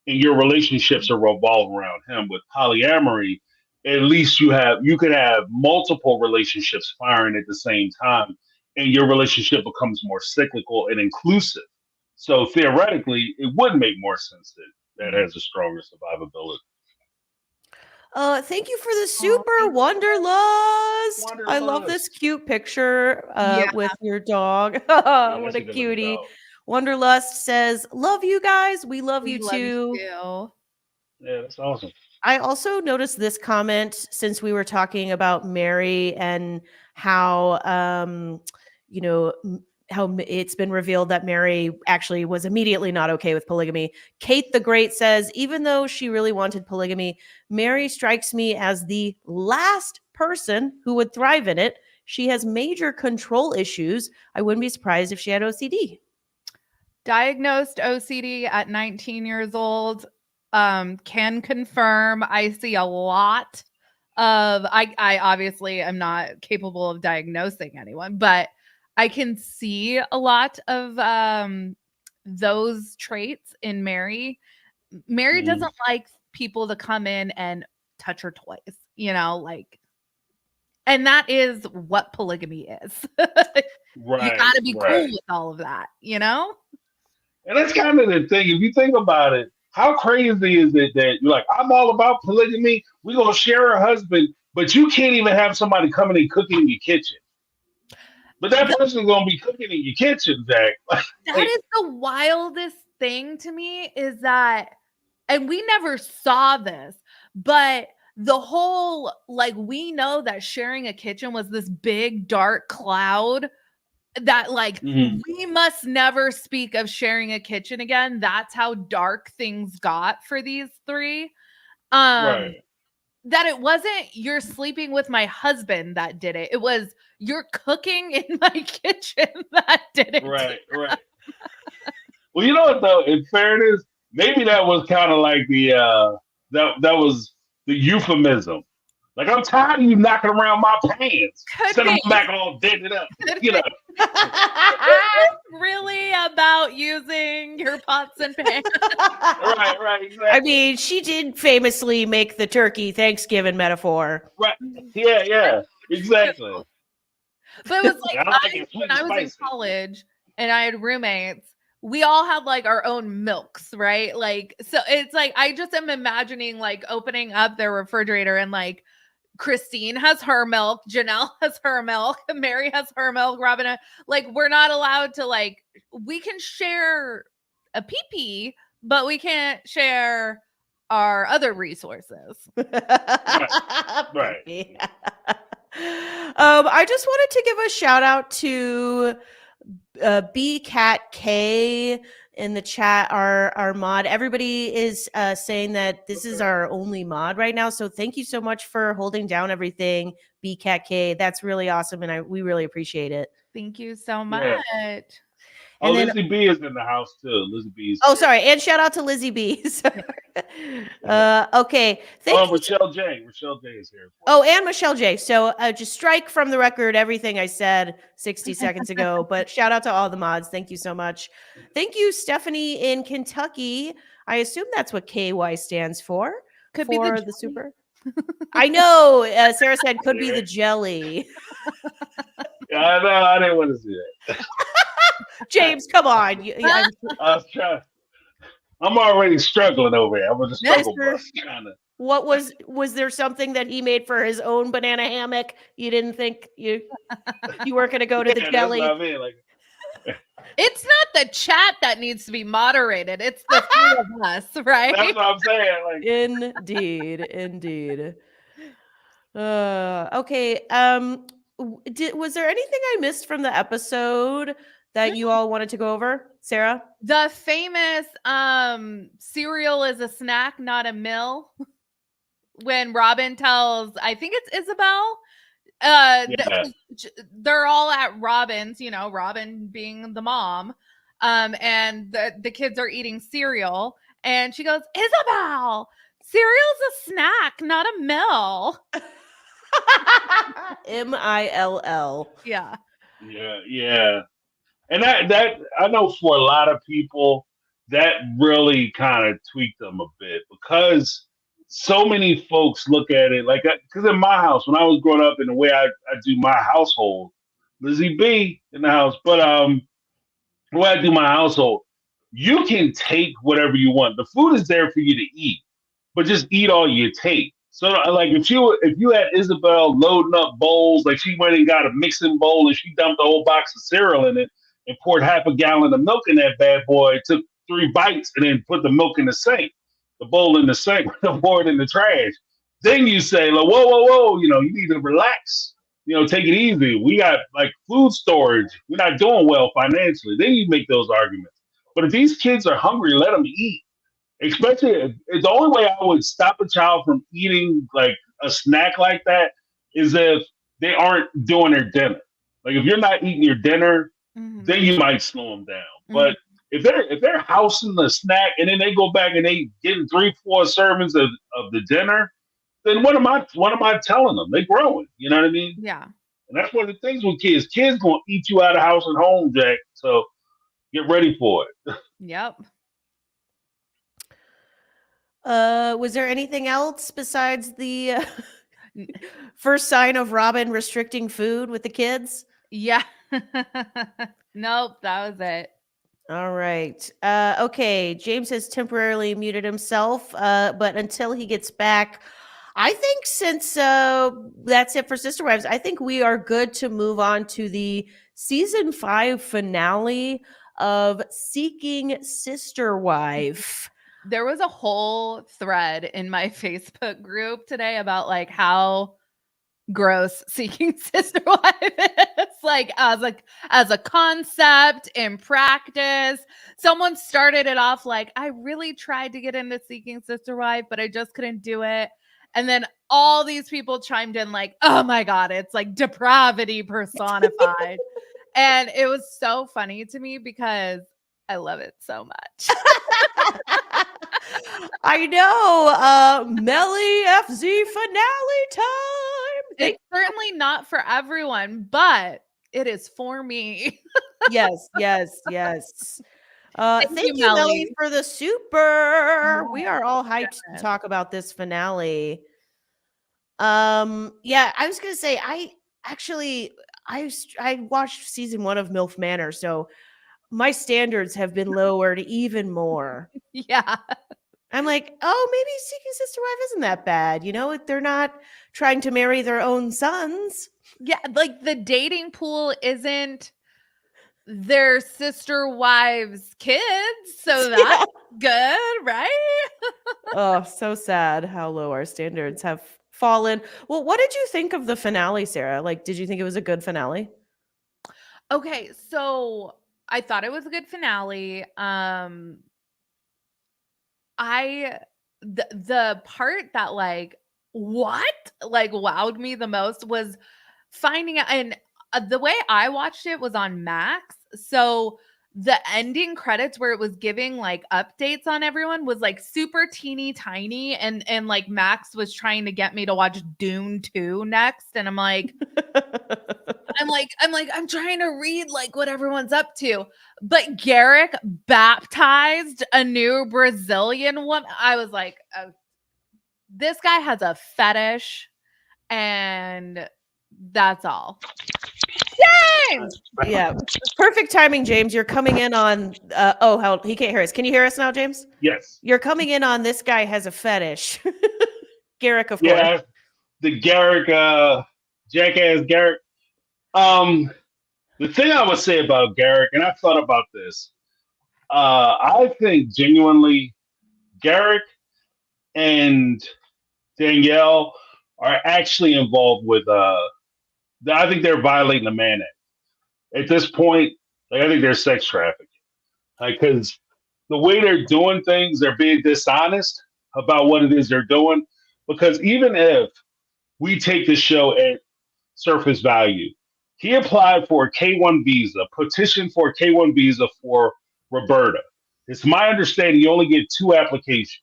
and your relationships are revolved around him. With polyamory, at least you could have multiple relationships firing at the same time, and your relationship becomes more cyclical and inclusive. So theoretically, it would make more sense that has a stronger survivability. Thank you for the super Wanderlust. I love Wanderlust. this cute picture Yeah. with your dog. Yeah, What that's a good cutie. dog. Wanderlust says, "Love you guys. We love We you love you too." too. Yeah, that's awesome. I also noticed this comment since we were talking about Mary and how you know it's been revealed that Mary actually was immediately not okay with polygamy. Kate the Great says, even though she really wanted polygamy, Mary strikes me as the last person who would thrive in it. She has major control issues. I wouldn't be surprised if she had OCD. Diagnosed OCD at 19 years old. Can confirm. I see a lot of I obviously am not capable of diagnosing anyone, but I can see a lot of those traits in Mary. Mary Mhm. doesn't like people to come in and touch her toys, like, and that is what polygamy is. You Right, got to be cool right. with all of that, And that's kind of the thing. If you think about it, how crazy is it that you're like, I'm all about polygamy. We're going to share a husband, but you can't even have somebody coming and cooking in your kitchen. But that person's going to be cooking in your kitchen, Zach. That is the wildest thing to me is that, and we never saw this, but the whole, like, we know that sharing a kitchen was this big dark cloud that, like, Mhm. we must never speak of sharing a kitchen again. That's how dark things got for these three. Right. That it wasn't you're sleeping with my husband that did it. It was you're cooking in my kitchen that did it. Right, right. Well, you know what though? In fairness, maybe that was kind of like that was the euphemism. Like, I'm tired of you knocking around my pants. Could Send them be. back all dented up. Could You know. It's really about using your pots and pans. Right, exactly. I mean, she did famously make the turkey Thanksgiving metaphor. Right. Yeah, exactly. But it was like, Yeah, I like it sweet when and I was in spicy. college and I had roommates, we all had like our own milks, right? Like, so it's like I just am imagining like opening up their refrigerator and like Christine has her milk, Janelle has her milk, Mary has her milk, Robin, like we're not allowed to, like, we can share a pee-pee, but we can't share our other resources. Right. I just wanted to give a shout out to Baack K in the chat, our mod. Everybody is saying that this is our only mod right now, so thank you so much for holding down everything, Baack K. That's really awesome, and we really appreciate it. Thank you so much. Yeah. And then, Lizzie B is in the house too. Lizzie B is oh, here. sorry, and shout out to Lizzie B. Okay, thank you. Michelle J. Michelle J is here. Oh, and Michelle J. So just strike from the record everything I said 60 seconds ago. But shout out to all the mods. Thank you so much. Thank you, Stephanie in Kentucky. I assume that's what KY stands for. Could for be the super. I know. Sarah said could be Yeah. the jelly. Yeah, I know. I didn't want to see that. James, come on. I was trying. I'm already struggling over here. I'm on the struggle Mister- bus trying to. What was there something that he made for his own banana hammock? You didn't think you weren't going to go to the Yeah, jelly? that's what I mean. Like, It's not the chat that needs to be moderated. It's the three of us, right? that's what I'm saying. Like, Indeed. Okay. Was there anything I missed from the episode that you all wanted to go over, Sarah? The famous cereal is a snack, not a meal. When Robin tells, I think it's Isabel, they're all at Robin's, Robin being the mom, and the kids are eating cereal, and she goes, Isabel, cereal's a snack, not a meal. MILL. Yeah. yeah. And that I know for a lot of people, that really kind of tweaked them a bit because so many folks look at it like because in my house when I was growing up and the way I do my household, Lizzie B in the house, but the way I do my household, you can take whatever you want. The food is there for you to eat, but just eat all you take. So like if you had Isabel loading up bowls, like she went and got a mixing bowl and she dumped a whole box of cereal in it and poured half a gallon of milk in that bad boy, took 3 bites and then put the milk in the sink, the bowl in the sink, pour it in the trash. Then you say, like, whoa, you know, you need to relax. You know, take it easy. We got like food storage. We're not doing well financially. Then you make those arguments. But if these kids are hungry, let them eat. Especially the only way I would stop a child from eating like a snack like that is if they aren't doing their dinner. Like if you're not eating your dinner, then you might slow them down. But if they're housing the snack and then they go back and they getting 3-4 servings of the dinner, then what am I telling them? They're growing. You know what I mean? Yeah. And that's one of the things with kids. Kids gonna eat you out of house and home, Jack. So get ready for it. Yep. Was there anything else besides the first sign of Robin restricting food with the kids? Yeah. Nope, that was it. All right. Okay. James has temporarily muted himself, but until he gets back, I think since that's it for Sister Wives, I think we are good to move on to the season 5 finale of Seeking Sister Wife. There was a whole thread in my Facebook group today about like how gross Seeking Sister Wife is, like as a concept in practice. Someone started it off like, I really tried to get into Seeking Sister Wife, but I just couldn't do it. And then all these people chimed in like, oh my God, it's like depravity personified. And it was so funny to me because I love it so much. I know. Melly FZ finale time. It's certainly not for everyone, but it is for me. Yes. Thank you, Melly, for the super. We are all hyped to talk about this finale. Yeah, I was gonna say I watched season 1 of MILF Manor, so my standards have been lowered even more. Yeah. I'm like, oh, maybe Seeking Sister Wife isn't that bad. You know, they're not trying to marry their own sons. Yeah, like the dating pool isn't their sister wives' kids. So that's good, right? Oh, so sad how low our standards have fallen. Well, what did you think of the finale, Sarah? Like, did you think it was a good finale? Okay, so I thought it was a good finale. The part that like wowed me the most was finding out, and the way I watched it was on Max. So the ending credits where it was giving like updates on everyone was like super teeny tiny, and like Max was trying to get me to watch Dune 2 next, and I'm like I'm trying to read like what everyone's up to. But Garrick baptized a new Brazilian woman. I was like, oh, this guy has a fetish, and that's all. James! Yeah. Perfect timing, James. You're coming in on he can't hear us. Can you hear us now, James? Yes. You're coming in on this guy has a fetish. Garrick, of Yeah, course. the Garrick, jackass Garrick. The thing I would say about Garrick, and I thought about this, I think genuinely Garrick and Danielle are actually involved with, I think they're violating the Mann Act. At this point, like, I think they're sex trafficking. Like, because the way they're doing things, they're being dishonest about what it is they're doing. Because even if we take the show at surface value, he applied for a K-1 visa, petitioned for a K-1 visa for Roberta. It's my understanding you only get 2 applications.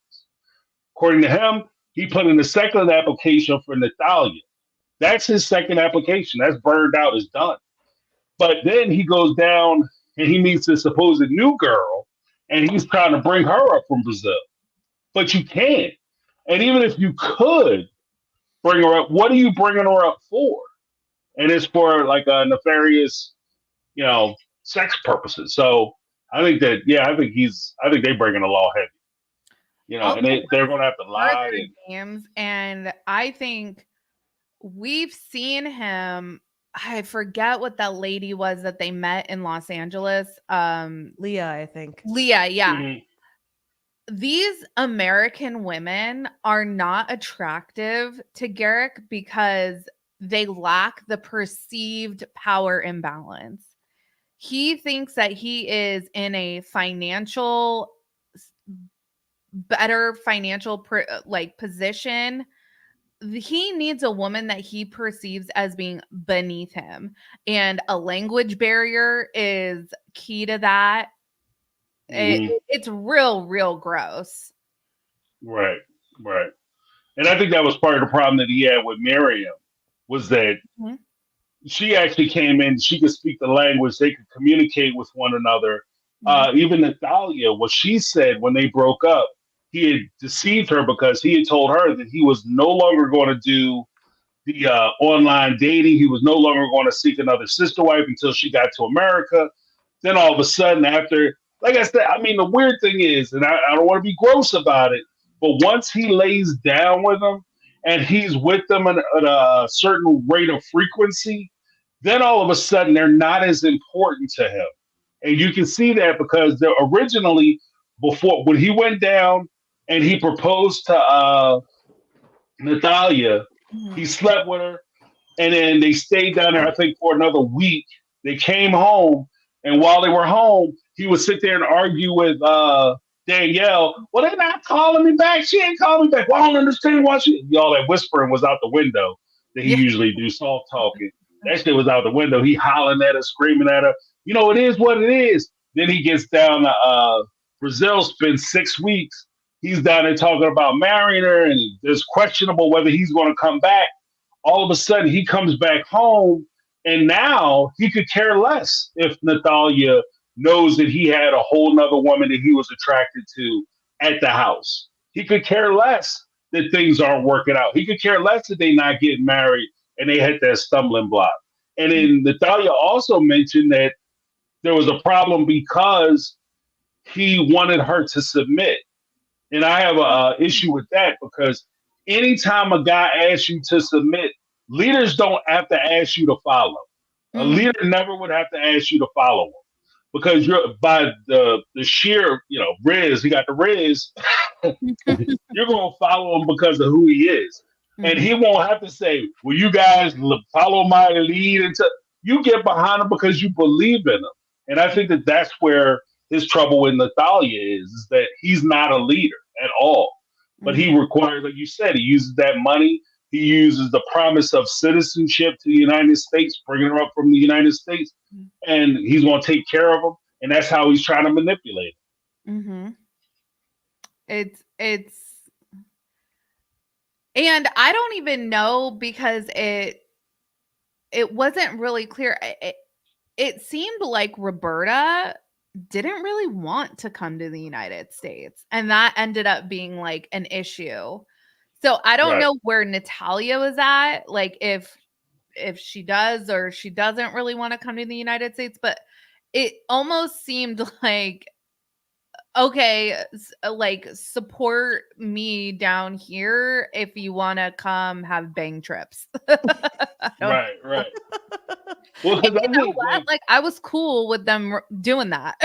According to him, he put in a second application for Natalia. That's his second application. That's burned out, it's done. But then he goes down and he meets this supposed new girl and he's trying to bring her up from Brazil, but you can't. And even if you could bring her up, what are you bringing her up for? And it's for like a nefarious, sex purposes. So I think that, I think they're bringing the law heavy, Also, and they're going to have to lie. Arthur James, and I think we've seen him. I forget what that lady was that they met in Los Angeles. Leah, I think. Leah, yeah. Mhm. These American women are not attractive to Garrick because they lack the perceived power imbalance. He thinks that he is in a better financial position. He needs a woman that he perceives as being beneath him, and a language barrier is key to that. Mhm. It's real gross. Right. And I think that was part of the problem that he had with Miriam, was that Mhm. she actually came in, she could speak the language, they could communicate with one another. Even Natalia, what she said when they broke up, he had deceived her because he had told her that he was no longer going to do the online dating. He was no longer going to seek another sister wife until she got to America. Then all of a sudden, after, like I said, I mean, the weird thing is, and I don't want to be gross about it, but once he lays down with them and he's with them at a certain rate of frequency, then all of a sudden they're not as important to him. And you can see that because originally, before, when he went down and he proposed to Natalia, he slept with her, and then they stayed down there, I think, for another week. They came home, and while they were home, he would sit there and argue with Danielle. Well, they're not calling me back. She ain't calling me back. Well, I don't understand why she. All that whispering was out the window that he usually do, soft talking. That shit was out the window. He hollering at her, screaming at her. It is what it is. Then he gets down to Brazil, spends 6 weeks. He's down there talking about marrying her, and it's questionable whether he's going to come back. All of a sudden, he comes back home, and now he could care less if Natalia knows that he had a whole nother woman that he was attracted to at the house. He could care less that things aren't working out. He could care less that they not getting married and they hit that stumbling block. And then Natalia also mentioned that there was a problem because he wanted her to submit. And I have an issue with that because anytime a guy asks you to submit, leaders don't have to ask you to follow. A leader never would have to ask you to follow him because you're by the sheer, Riz, he got the Riz, you're going to follow him because of who he is. And he won't have to say, well, you guys follow my lead. You get behind him because you believe in him. And I think that that's where his trouble with Natalia is that he's not a leader at all. But he requires, like you said, he uses that money. He uses the promise of citizenship to the United States, bringing her up from the United States. And he's going to take care of them. And that's how he's trying to manipulate them. It's and I don't even know because it wasn't really clear. It seemed like Roberta didn't really want to come to the United States, and that ended up being like an issue. So I don't know where Natalia was at, like if she does or she doesn't really want to come to the United States, but it almost seemed like, okay, like support me down here if you want to come have bang trips. Right. Well, and you know what? Like I was cool with them doing that.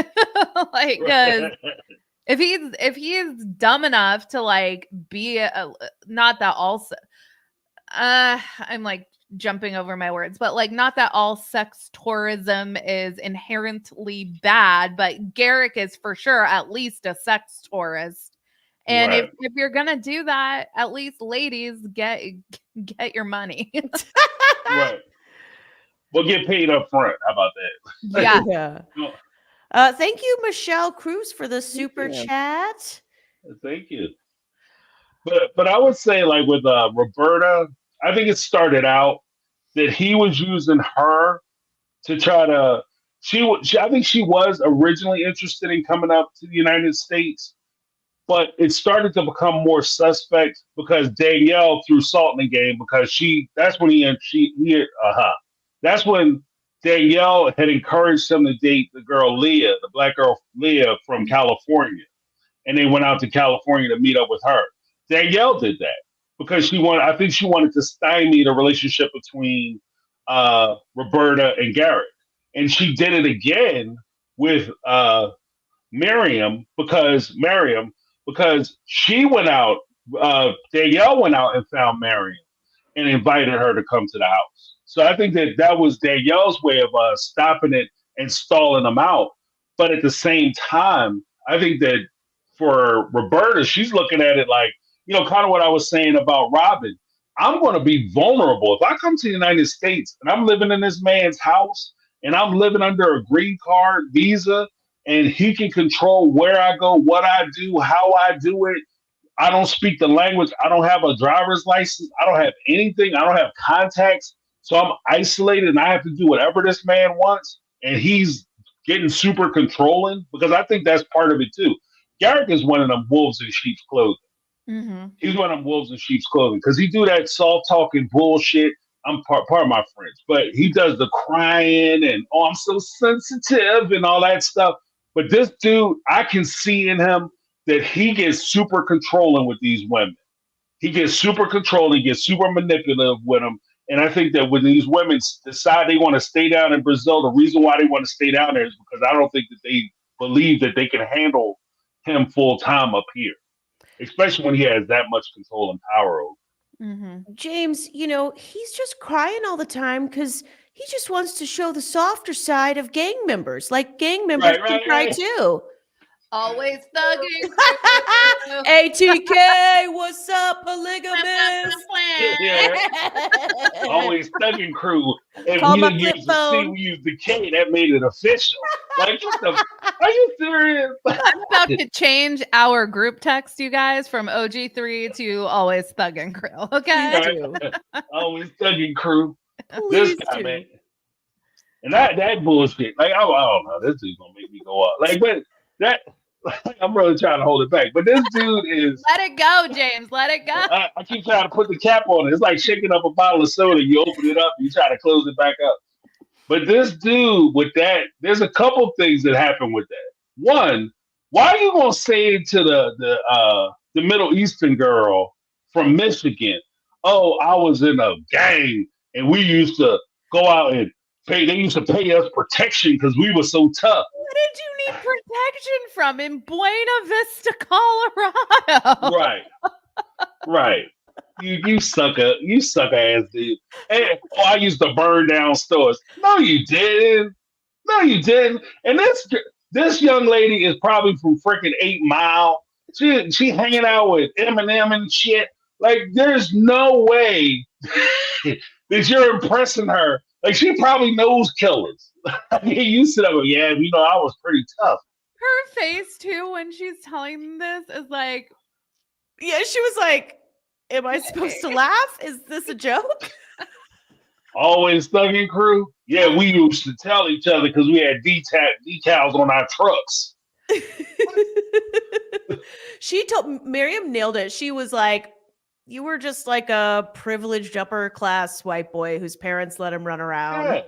Like, because if he's dumb enough to like be not that also, I'm like jumping over my words, but like not that all sex tourism is inherently bad, but Garrick is for sure at least a sex tourist. And if you're gonna do that, at least ladies get your money. Right. We'll get paid up front. How about that? Yeah. Thank you, Michelle Cruz, for the super chat. Thank you. But I would say, like with Roberta, I think it started out that he was using her to try to I think she was originally interested in coming up to the United States, but it started to become more suspect because Danielle threw salt in the game because that's when that's when Danielle had encouraged him to date the girl Leah, the black girl Leah from California, and they went out to California to meet up with her. Danielle did that because I think she wanted to stymie the relationship between Roberta and Garrick, and she did it again with Miriam because she went out. Danielle went out and found Miriam and invited her to come to the house. So I think that was Danielle's way of stopping it and stalling them out. But at the same time, I think that for Roberta, she's looking at it like, kind of what I was saying about Robin. I'm going to be vulnerable. If I come to the United States and I'm living in this man's house and I'm living under a green card visa and he can control where I go, what I do, how I do it. I don't speak the language. I don't have a driver's license. I don't have anything. I don't have contacts. So I'm isolated and I have to do whatever this man wants. And he's getting super controlling because I think that's part of it too. Garrick is one of them wolves in sheep's clothing. Mm-hmm. He's one of them wolves in sheep's clothing because he do that soft talking bullshit. I'm part of my friends, but he does the crying and I'm so sensitive and all that stuff. But this dude, I can see in him that he gets super controlling with these women. He gets super controlling, gets super manipulative with them. And I think that when these women decide they want to stay down in Brazil, the reason why they want to stay down there is because I don't think that they believe that they can handle him full time up here, especially when he has that much control and power over. Mm-hmm. James, he's just crying all the time because he just wants to show the softer side of gang members. Like gang members can cry too. Always thugging. ATK, what's up, polygamist? Always thugging crew. If Call we my didn't flip use the C, phone. we used the K. That made it official. Like, are you serious? I'm about to change our group text, you guys, from OG3 to Always Thugging Crew. Okay. Always thugging crew. Please This guy, do. man. And that bullshit. Like, I don't know. This dude's gonna make me go up. Like, but that I'm really trying to hold it back. But this dude is. Let it go, James. Let it go. I keep trying to put the cap on it. It's like shaking up a bottle of soda. You open it up, you try to close it back up. But this dude with that, there's a couple things that happen with that. One, why are you gonna say to the Middle Eastern girl from Michigan, "Oh, I was in a gang and we used to go out and pay. They used to pay us protection because we were so tough." What did you need protection from in Buena Vista, Colorado? Right. You sucker ass dude. And, I used to burn down stores. No, you didn't. And this young lady is probably from freaking 8 Mile. She hanging out with Eminem and shit. Like, there's no way that you're impressing her. Like, she probably knows killers. You sit up, yeah, I was pretty tough. Her face too when she's telling this is like, Yeah, she was like, am I supposed to laugh? Is this a joke? Always thugging crew. Yeah, we used to tell each other because we had decals on our trucks. Miriam nailed it. She was like, you were just like a privileged upper class white boy whose parents let him run around. Yeah.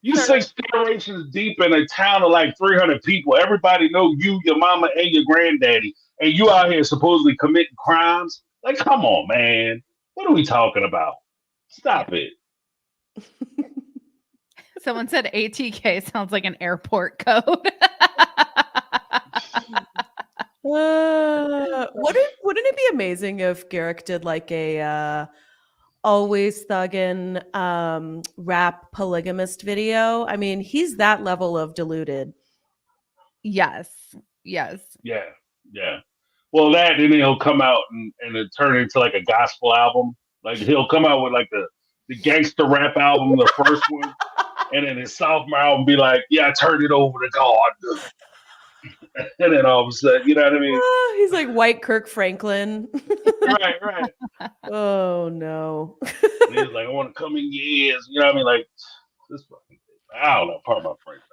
You 6 generations deep in a town of like 300 people. Everybody know you, your mama, and your granddaddy. And you out here supposedly committing crimes. Like, come on, man. What are we talking about? Stop it. someone said ATK sounds like an airport code. Wouldn't it be amazing if Garrick did like a always thuggin' rap polygamist video? I mean, he's that level of deluded. Yes. Yeah. Well, and then he'll come out and it turn into like a gospel album. Like he'll come out with like the gangster rap album, the first one, and then his sophomore album be like, yeah, I turned it over to God. And then all of a sudden, you know what I mean? He's like white Kirk Franklin. Right. Oh no. And he's like, I want to come in your ears. You know what I mean? Like this fucking I don't know. Part of my friends.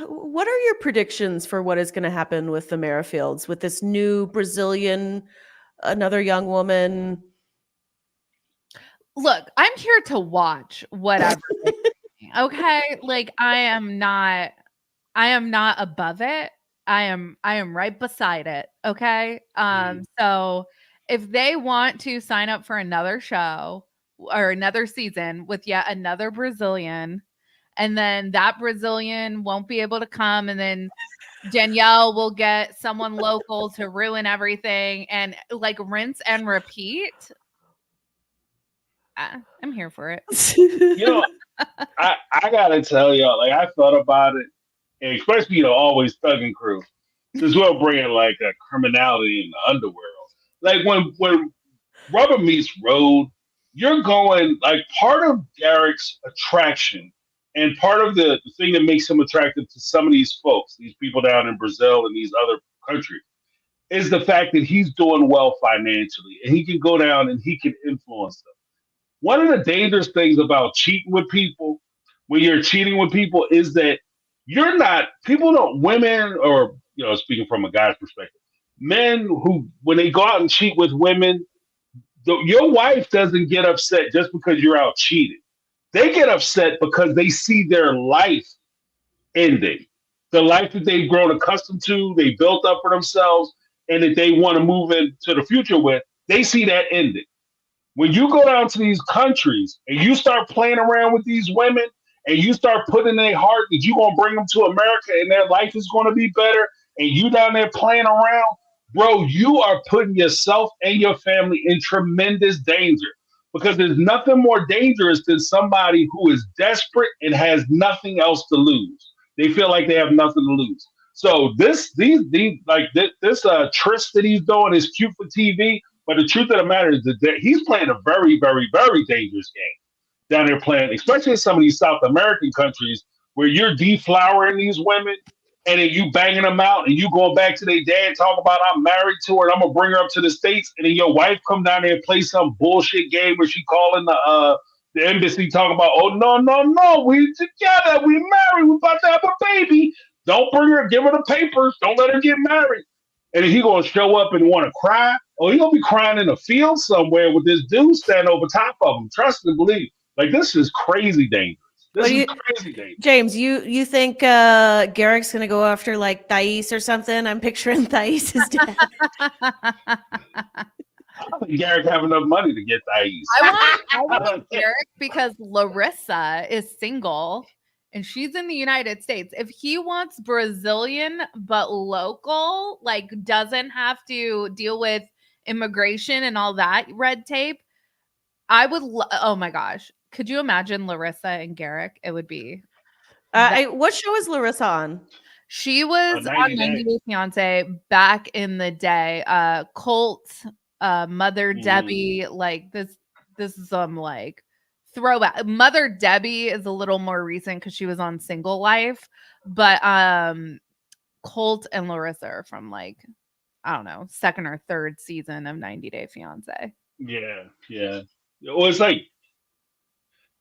What are your predictions for what is going to happen with the Merrifields, with this new Brazilian, another young woman? Look, I'm here to watch whatever. Okay, like I am not above it. I am right beside it. Okay. So if they want to sign up for another show or another season with yet another Brazilian, and then that Brazilian won't be able to come, and then Danielle will get someone local to ruin everything and like rinse and repeat. I'm here for it. You know, I gotta tell y'all, like I thought about it, and especially always Thug and Crew, as well bringing like a criminality in the underworld. Like when rubber meets road, you're going like part of Garrick's attraction, and part of the thing that makes him attractive to some of these folks, these people down in Brazil and these other countries, is the fact that he's doing well financially, and he can go down and he can influence them. One of the dangerous things about cheating with people, when you're cheating with people, is that you're not, people don't, women, or, speaking from a guy's perspective, men who, when they go out and cheat with women, your wife doesn't get upset just because you're out cheating. They get upset because they see their life ending. The life that they've grown accustomed to, they built up for themselves, and that they want to move into the future with, they see that ending. When you go down to these countries and you start playing around with these women and you start putting in their heart that you're going to bring them to America and their life is going to be better, and you down there playing around, bro, you are putting yourself and your family in tremendous danger, because there's nothing more dangerous than somebody who is desperate and has nothing else to lose. They feel like they have nothing to lose. So this tryst that he's doing is cute for TV, but the truth of the matter is that he's playing a very, very, very dangerous game down there playing, especially in some of these South American countries where you're deflowering these women and then you banging them out and you going back to their dad talking about I'm married to her and I'm gonna bring her up to the States, and then your wife come down there and play some bullshit game where she calling the embassy talking about, oh no, we together, we married, we about to have a baby. Don't bring her, give her the papers, don't let her get married. And he gonna show up and want to cry, or he gonna be crying in a field somewhere with this dude standing over top of him. Trust and believe. Like, this is crazy dangerous. This is crazy dangerous. James, you think Garrick's gonna go after like Thais or something? I'm picturing Thais' dad. I don't think Garrick have enough money to get Thais. I want Garrick because Larissa is single and she's in the United States. If he wants Brazilian but local, like doesn't have to deal with immigration and all that red tape, I would. Oh my gosh, could you imagine Larissa and Garrick? It would be. What show is Larissa on? She was on 90 Day Fiance back in the day. Colt, Mother Debbie, like this is some like throwback. Mother Debbie is a little more recent because she was on Single Life, but Colt and Larissa are from like, I don't know, second or third season of 90 Day Fiance. Yeah. Well, it's like,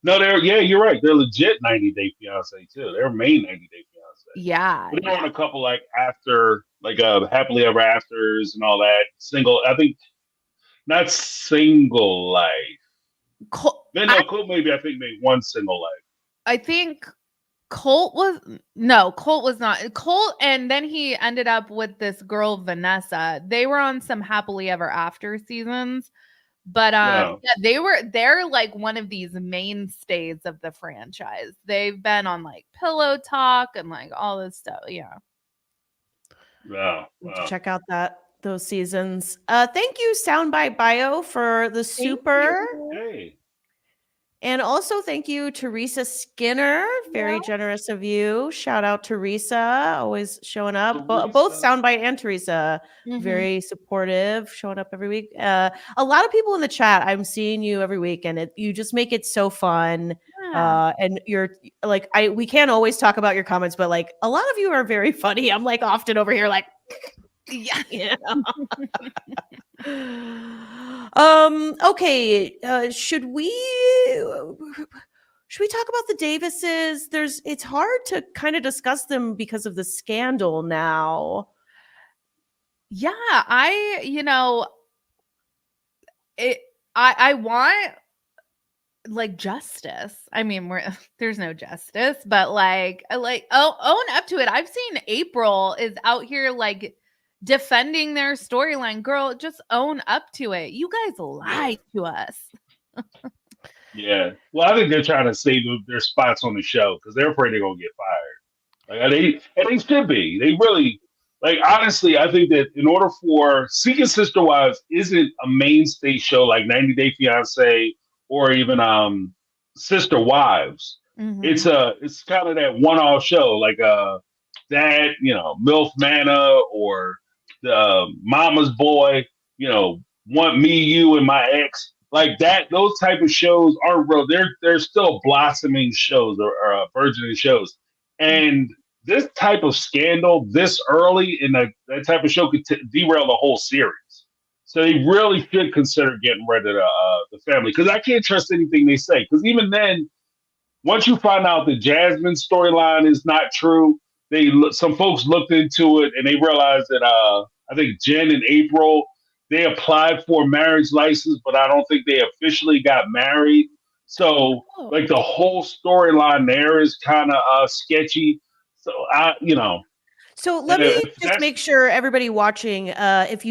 no, you're right. They're legit 90 Day Fiance too. They're main 90 Day Fiance. Yeah. But they're on a couple like after, like Happily Ever Afters and all that. Single, I think, not Single Life. Colt maybe one Single Life. I think Colt was not. Colt, and then he ended up with this girl Vanessa. They were on some Happily Ever After seasons, but they're like one of these mainstays of the franchise. They've been on like Pillow Talk and like all this stuff. Yeah. Wow. Check out those seasons. Thank you, Soundbite Bio, for the super. Hey. And also thank you, Teresa Skinner. Very generous of you. Shout out Teresa, always showing up. Both Soundbite and Teresa, very supportive, showing up every week. A lot of people in the chat, I'm seeing you every week, and you just make it so fun. And you're like, we can't always talk about your comments, but like a lot of you are very funny. I'm like often over here like, yeah. Okay. Should we? should we talk about the Davises? It's hard to kind of discuss them because of the scandal now. Yeah, I want like justice. I mean, there's no justice, but like own up to it. I've seen April is out here like defending their storyline. Girl, just own up to it. You guys lied to us. Yeah. Well, I think they're trying to save their spots on the show because they're afraid they're gonna get fired. Like they should be. They really like honestly, I think that in order for Seeking Sister Wives isn't a mainstay show like 90 Day Fiance or even Sister Wives. Mhm. It's kind of that one-off show like that, MILF Manna or the Mama's Boy, Want Me, You, and My Ex. Like that, those type of shows aren't real. They're still blossoming shows or burgeoning shows. And this type of scandal this early in that type of show could derail the whole series. So they really should consider getting rid of the family because I can't trust anything they say. Because even then, once you find out the Jasmine storyline is not true, some folks looked into it and they realized that I think Jen and April they applied for a marriage license, but I don't think they officially got married. So like the whole storyline there is kind of sketchy. So So let me just that's- make sure everybody watching, if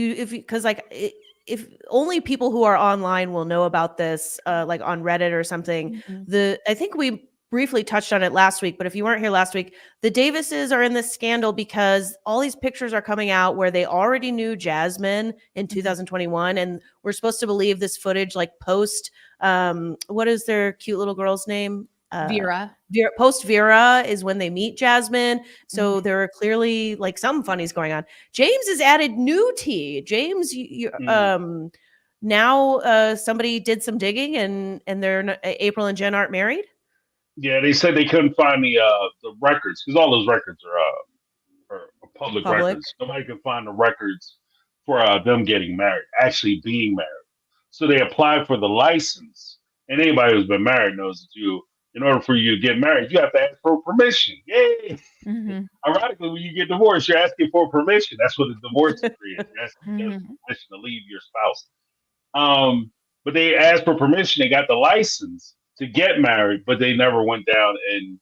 only people who are online will know about this, like on Reddit or something. Mhm. I think we briefly touched on it last week, but if you weren't here last week, the Davises are in this scandal because all these pictures are coming out where they already knew Jasmine in 2021, and we're supposed to believe this footage, like post, what is their cute little girl's name? Vera. Post Vera is when they meet Jasmine. So Mhm. there are clearly like some funnies going on. James has added new tea. James, now somebody did some digging and April and Jen aren't married. Yeah, they said they couldn't find the records because all those records are public records. Nobody can find the records for them getting married, actually being married. So they applied for the license, and anybody who's been married knows that in order for you to get married, you have to ask for permission. Yay! Mhm. Ironically, when you get divorced, you're asking for permission. That's what a divorce decree is. You're asking Mhm. for permission to leave your spouse. But they asked for permission. They got the license to get married, but they never went down and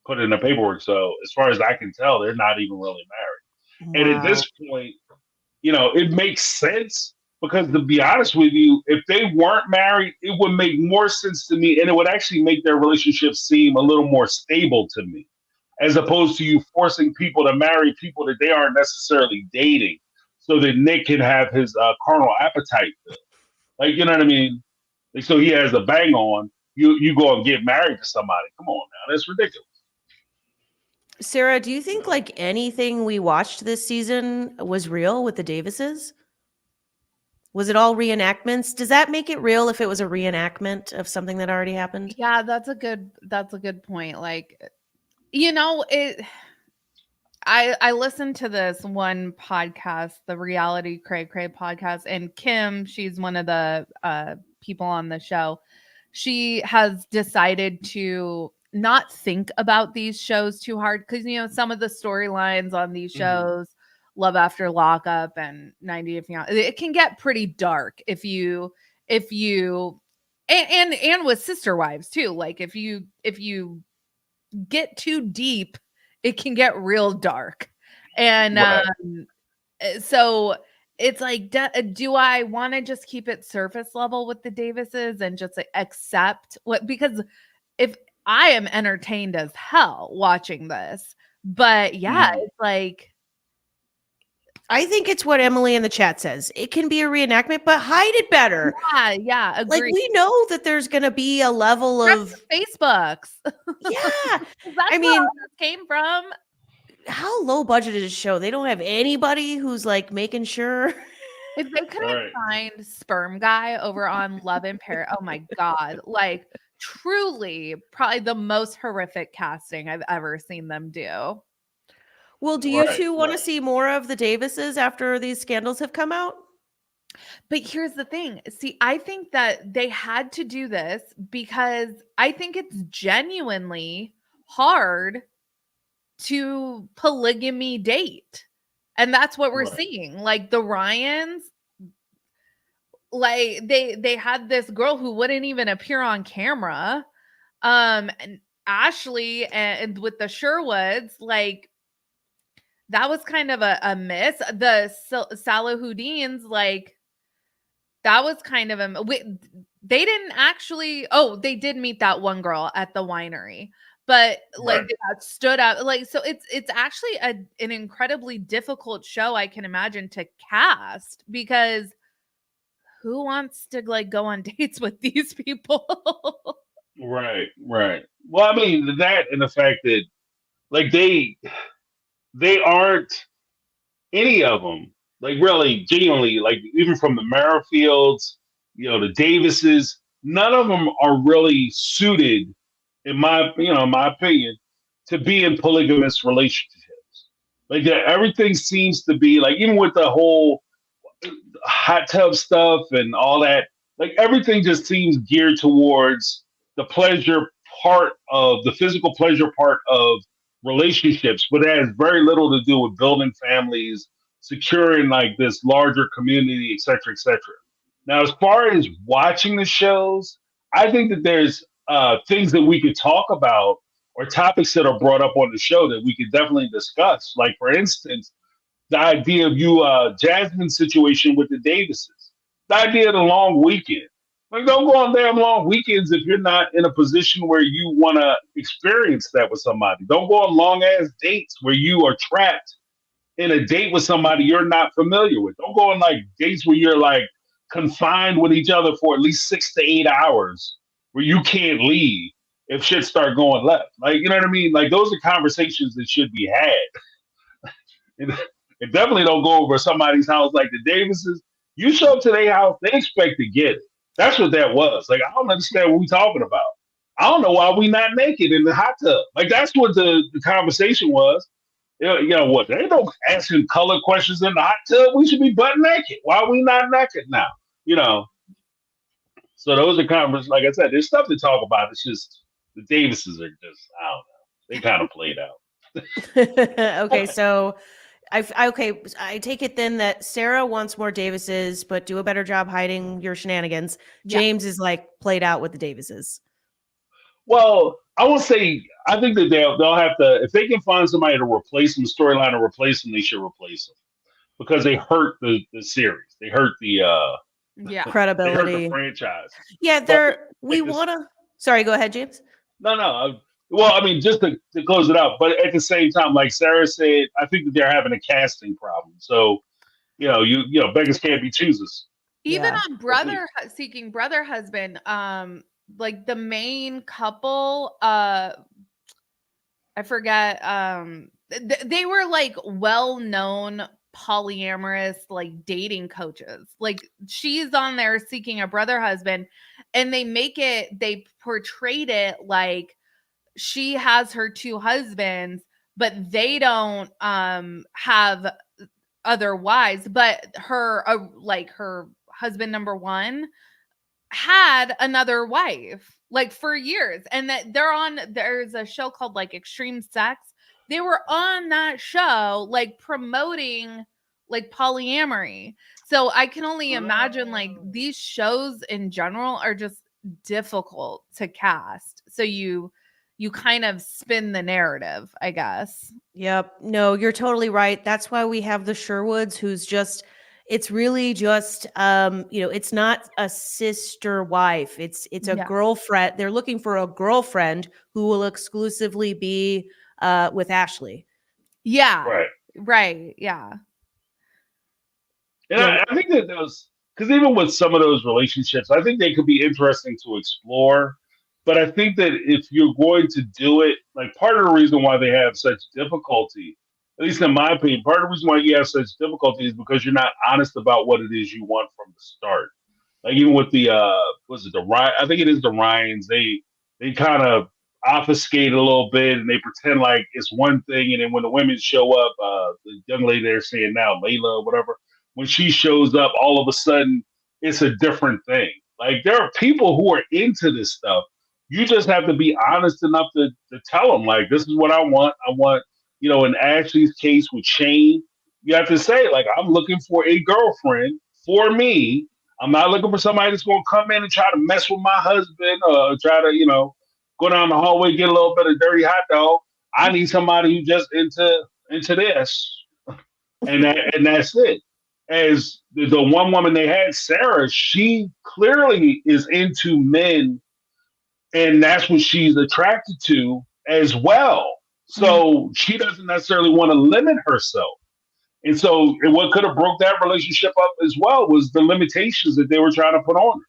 put in the paperwork. So as far as I can tell, they're not even really married. And at this point, it makes sense because to be honest with you, if they weren't married, it would make more sense to me and it would actually make their relationship seem a little more stable to me, as opposed to you forcing people to marry people that they aren't necessarily dating so that Nick can have his carnal appetite filled. Like, you know what I mean? Like, so he has a bang on. You go and get married to somebody. Come on now. That's ridiculous. Sarah, do you think like anything we watched this season was real with the Davises? Was it all reenactments? Does that make it real if it was a reenactment of something that already happened? Yeah, that's a good point. Like, I listened to this one podcast, the Reality Cray Cray podcast, and Kim, she's one of the people on the show. She has decided to not think about these shows too hard because some of the storylines on these shows, Love After Lockup and 90 Day Fiancé, it can get pretty dark if you and with Sister Wives too. Like if you get too deep, it can get real dark. And Right. so it's like, do I want to just keep it surface level with the Davises and just accept what? Because if I am entertained as hell watching this, but yeah, it's like, I think it's what Emily in the chat says. It can be a reenactment, but hide it better. Yeah, agree. Like we know that there's going to be a level of Facebooks. Yeah. I mean, where this came from. How low budget is this show? They don't have anybody who's like making sure. If they couldn't find Sperm Guy over on Love in Paris, oh my God. Like truly probably the most horrific casting I've ever seen them do. Well, do you two want to see more of the Davises after these scandals have come out? But here's the thing. See, I think that they had to do this because I think it's genuinely hard to polygamy date. And that's what we're Right. seeing. Like the Ryans, like they had this girl who wouldn't even appear on camera. And Ashley and with the Sherwoods, like that was kind of a miss. The Salahuddins, like that was kind of they didn't actually. Oh, they did meet that one girl at the winery, but like Right. that stood out. Like so, it's actually an incredibly difficult show. I can imagine to cast because who wants to like go on dates with these people? Right. Right. Well, I mean that and the fact that like they aren't any of them like really genuinely like even from the Merrifields, the Davises, none of them are really suited, in my opinion, to be in polygamous relationships. Like everything seems to be like even with the whole hot tub stuff and all that, like everything just seems geared towards the pleasure part of the physical pleasure part of relationships, but it has very little to do with building families, securing like this larger community, et cetera, et cetera. Now, as far as watching the shows, I think that there's things that we could talk about or topics that are brought up on the show that we could definitely discuss. Like, for instance, the idea of Jasmine's situation with the Davises, the idea of the long weekend. Like, don't go on damn long weekends if you're not in a position where you want to experience that with somebody. Don't go on long ass dates where you are trapped in a date with somebody you're not familiar with. Don't go on like dates where you're like confined with each other for at least 6 to 8 hours where you can't leave if shit start going left. Like, you know what I mean? Like, those are conversations that should be had. And definitely don't go over somebody's house like the Davises. You show up to their house, they expect to get it. That's what that was. Like, I don't understand what we're talking about. I don't know why we not naked in the hot tub. Like, that's what the conversation was. What? They don't asking color questions in the hot tub. We should be butt naked. Why are we not naked now? You know. So those are conversations. Like I said, there's stuff to talk about. It's just the Davises are just, I don't know. They kind of played out. Okay, so I take it then that Sarah wants more Davises, but do a better job hiding your shenanigans. Yeah. James is like played out with the Davises. Well, I will say I think that they'll have to, if they can find somebody to replace them, storyline to replace them, they should replace them because they hurt the series. They hurt the Yeah. they hurt the Credibility. franchise. Yeah, we want to. Sorry, go ahead, James. No. Well, I mean, just to close it out, but at the same time, like Sarah said, I think that they're having a casting problem. So, beggars can't be choosers. Even Yeah. on seeking brother husband, like the main couple, I forget, they were like well-known polyamorous like dating coaches. Like she's on there seeking a brother husband, and they portrayed it like she has her two husbands, but they don't have other wives, but her her husband number one had another wife like for years, and that there's a show called like Extreme Sex. They were on that show like promoting like polyamory. So I can only imagine like these shows in general are just difficult to cast. So you kind of spin the narrative, I guess. Yep. No, you're totally right. That's why we have the Sherwoods, who's just, it's really just, it's not a sister wife. It's a Yeah. girlfriend. They're looking for a girlfriend who will exclusively be with Ashley. Yeah. Right. Yeah. And I think that those, because even with some of those relationships, I think they could be interesting to explore. But I think that if you're going to do it, like part of the reason why they have such difficulty, at least in my opinion, part of the reason why you have such difficulty is because you're not honest about what it is you want from the start. Like even with the I think it is the Ryans, they kind of obfuscate a little bit and they pretend like it's one thing, and then when the women show up, the young lady they're saying now, Layla or whatever, when she shows up, all of a sudden it's a different thing. Like there are people who are into this stuff. You just have to be honest enough to tell them, like, this is what I want. I want, in Ashley's case with Shane, you have to say, like, I'm looking for a girlfriend for me. I'm not looking for somebody that's going to come in and try to mess with my husband or try to, go down the hallway, get a little bit of dirty hot dog. I need somebody who just into this, and that's it. As the one woman they had, Sarah, she clearly is into men, and that's what she's attracted to as well. So she doesn't necessarily want to limit herself. And so what could have broke that relationship up as well was the limitations that they were trying to put on her.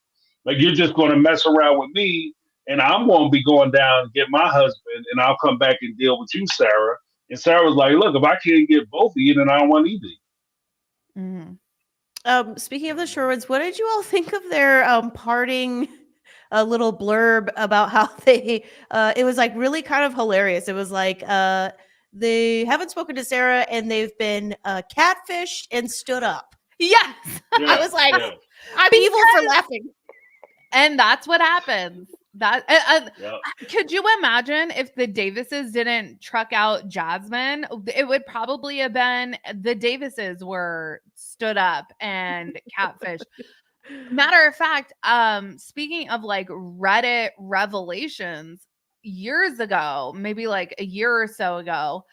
Like, you're just going to mess around with me, and I'm going to be going down and get my husband, and I'll come back and deal with you, Sarah. And Sarah was like, look, if I can't get both of you, then I don't want either. Speaking of the Sherwoods, what did you all think of their parting little blurb about how they it was like really kind of hilarious. It was like they haven't spoken to Sarah and they've been catfished and stood up. Yes. I was like, I'm evil for laughing. And that's what happens. That could you imagine if the Davises didn't truck out Jasmine? It would probably have been the Davises were stood up and catfish. Matter of fact, speaking of like Reddit revelations, years ago, maybe like a year or so ago,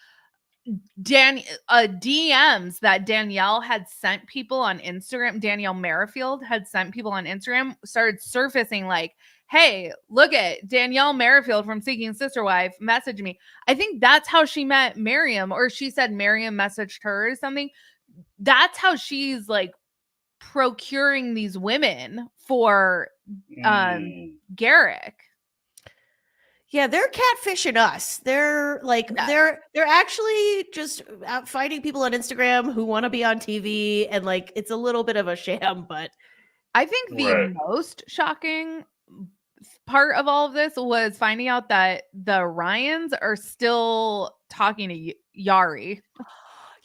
DMs that Danielle had sent people on Instagram, Danielle Merrifield had sent people on Instagram, started surfacing like, hey, look at Danielle Merrifield from Seeking Sister Wife messaged me. I think that's how she met Miriam, or she said Miriam messaged her or something. That's how she's like procuring these women for Garrick. Yeah, they're catfishing us. They're like they're actually just out fighting people on Instagram who want to be on TV, and like it's a little bit of a sham. But I think the most shocking part of all of this was finding out that the Ryans are still talking to Yari.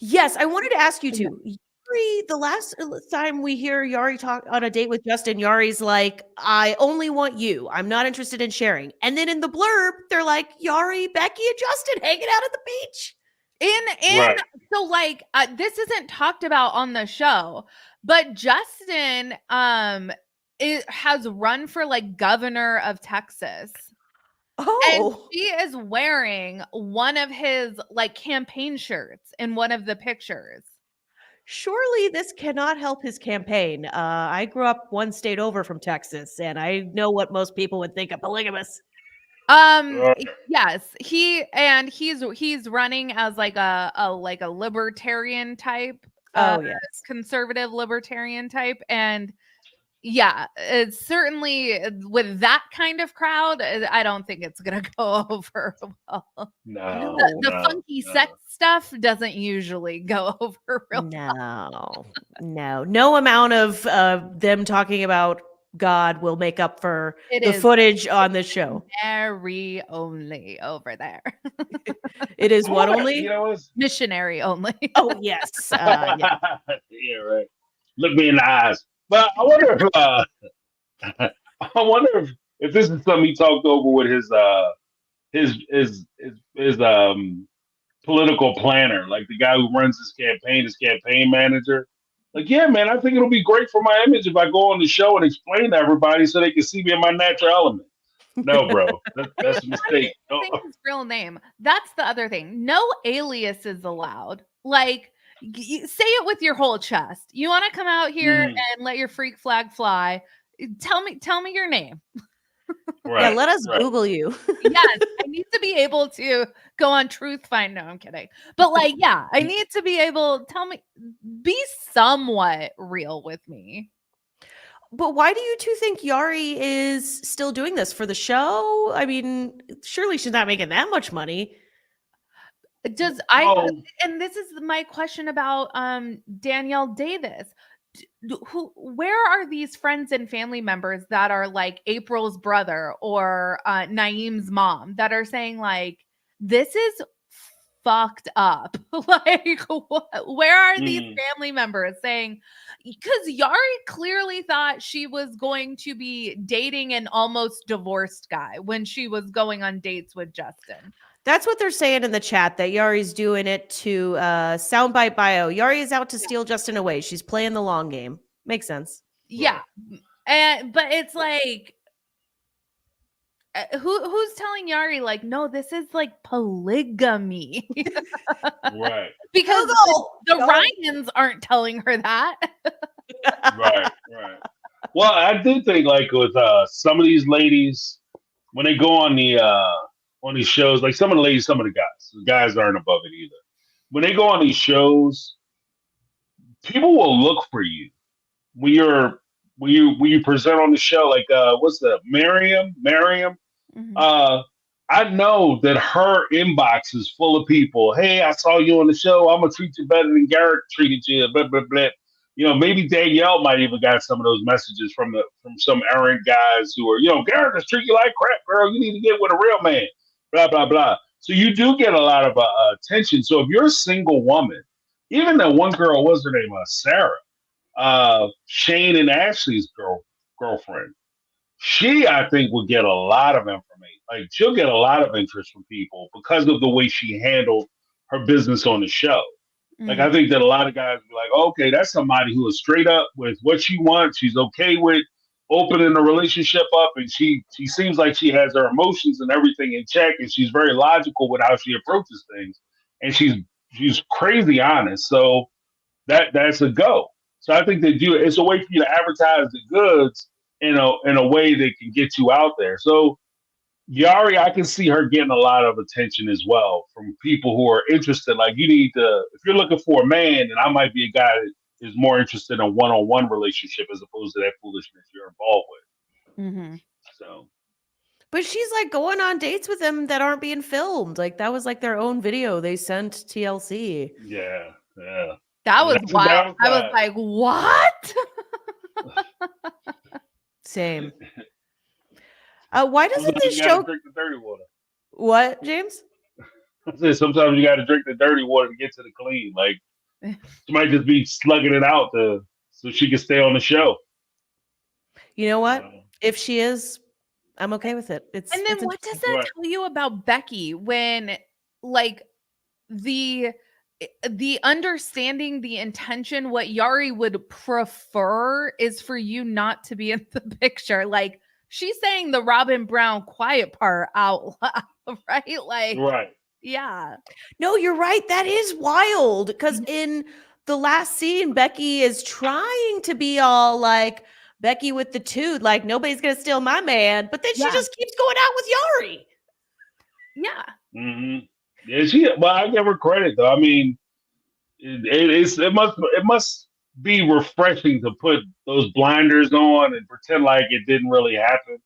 Yes, I wanted to ask you too. Yari, the last time we hear Yari talk on a date with Justin, Yari's like, I only want you. I'm not interested in sharing. And then in the blurb, they're like, Yari, Becky, and Justin hanging out at the beach. So like this isn't talked about on the show, but Justin has run for like governor of Texas. And she is wearing one of his like campaign shirts in one of the pictures. Surely this cannot help his campaign. I grew up one state over from Texas, and I know what most people would think of polygamous. Yes, he's running as like a libertarian type, conservative libertarian type, and yeah, it's certainly with that kind of crowd, I don't think it's gonna go over well. No, the funky sex stuff doesn't usually go over real well. No amount of them talking about God will make up for the footage on the show. Missionary only over there. It is what only? Missionary only. Oh, yes. Yeah, right. Look me in the eyes. But I wonder if this is something he talked over with his political planner, like the guy who runs his campaign manager. Like, yeah, man, I think it'll be great for my image if I go on the show and explain to everybody so they can see me in my natural element. No, bro, that's a mistake. I think his real name. That's the other thing. No alias is allowed. Like, say it with your whole chest. You want to come out here and let your freak flag fly? Tell me your name. Yeah, let us Google you. Yes, I need to be able to go on Truth Find. No, I'm kidding. But like, yeah, I need to be able be somewhat real with me. But why do you two think Yari is still doing this for the show? I mean, surely she's not making that much money. And this is my question about Danielle Davis. Where are these friends and family members that are like April's brother or Naeem's mom that are saying like, this is fucked up. Like, where are these Mm. family members saying? Because Yari clearly thought she was going to be dating an almost divorced guy when she was going on dates with Justin. That's what they're saying in the chat, that Yari's doing it to soundbite bio. Yari is out to steal Justin away. She's playing the long game. Makes sense. Yeah. But it's like, who's telling Yari, like, no, this is like polygamy? Right. Because the Go. Ryans aren't telling her that. Right. Well, I do think like with some of these ladies, when they go on these shows, like some of the ladies, some of the guys aren't above it either. When they go on these shows, people will look for you when you present on the show. Like what's the Miriam? Mhm. I know that her inbox is full of people. Hey, I saw you on the show. I'm gonna treat you better than Garrick treated you. Blah blah blah. You know, maybe Danielle might even got some of those messages from some errant guys who are, Garrick is treating you like crap, girl. You need to get with a real man. Blah blah blah. So you do get a lot of attention. So if you're a single woman, even that one girl, what's her name, Sarah, Shane and Ashley's girlfriend. She, I think, will get a lot of information. Like, she'll get a lot of interest from people because of the way she handled her business on the show. Like, I think that a lot of guys be like, okay, that's somebody who is straight up with what she wants. She's okay with opening the relationship up, and she seems like she has her emotions and everything in check, and she's very logical with how she approaches things, and she's crazy honest. So that's a go. So I think that it's a way for you to advertise the goods in a way that can get you out there. So Yari, I can see her getting a lot of attention as well from people who are interested. Like, you need to, if you're looking for a man, then I might be a guy that is more interested in a one-on-one relationship as opposed to that foolishness you're involved with. Mm-hmm. So, But she's like going on dates with him that aren't being filmed. Like, that was like their own video they sent TLC. yeah. That was That's a wild. I was downside. like, what? Same. Why doesn't Sometimes this you gotta show? drink the dirty water. What, James? I said sometimes you got to drink the dirty water to get to the clean. Like, she might just be slugging it out so she can stay on the show. You know what? If she is, I'm okay with it. And then what does that Right. tell you about Becky when, like, the understanding, the intention, what Yari would prefer is for you not to be in the picture. Like, she's saying the Robin Brown quiet part out loud, right? Like, Right. yeah. No, you're right. That is wild. Because in the last scene, Becky is trying to be all like Becky with the toot, like nobody's gonna steal my man. But then she Yeah. just keeps going out with Yari. Yeah. Mm-hmm. Yeah, well, I give her credit though. I mean, it must be refreshing to put those blinders on and pretend like it didn't really happen.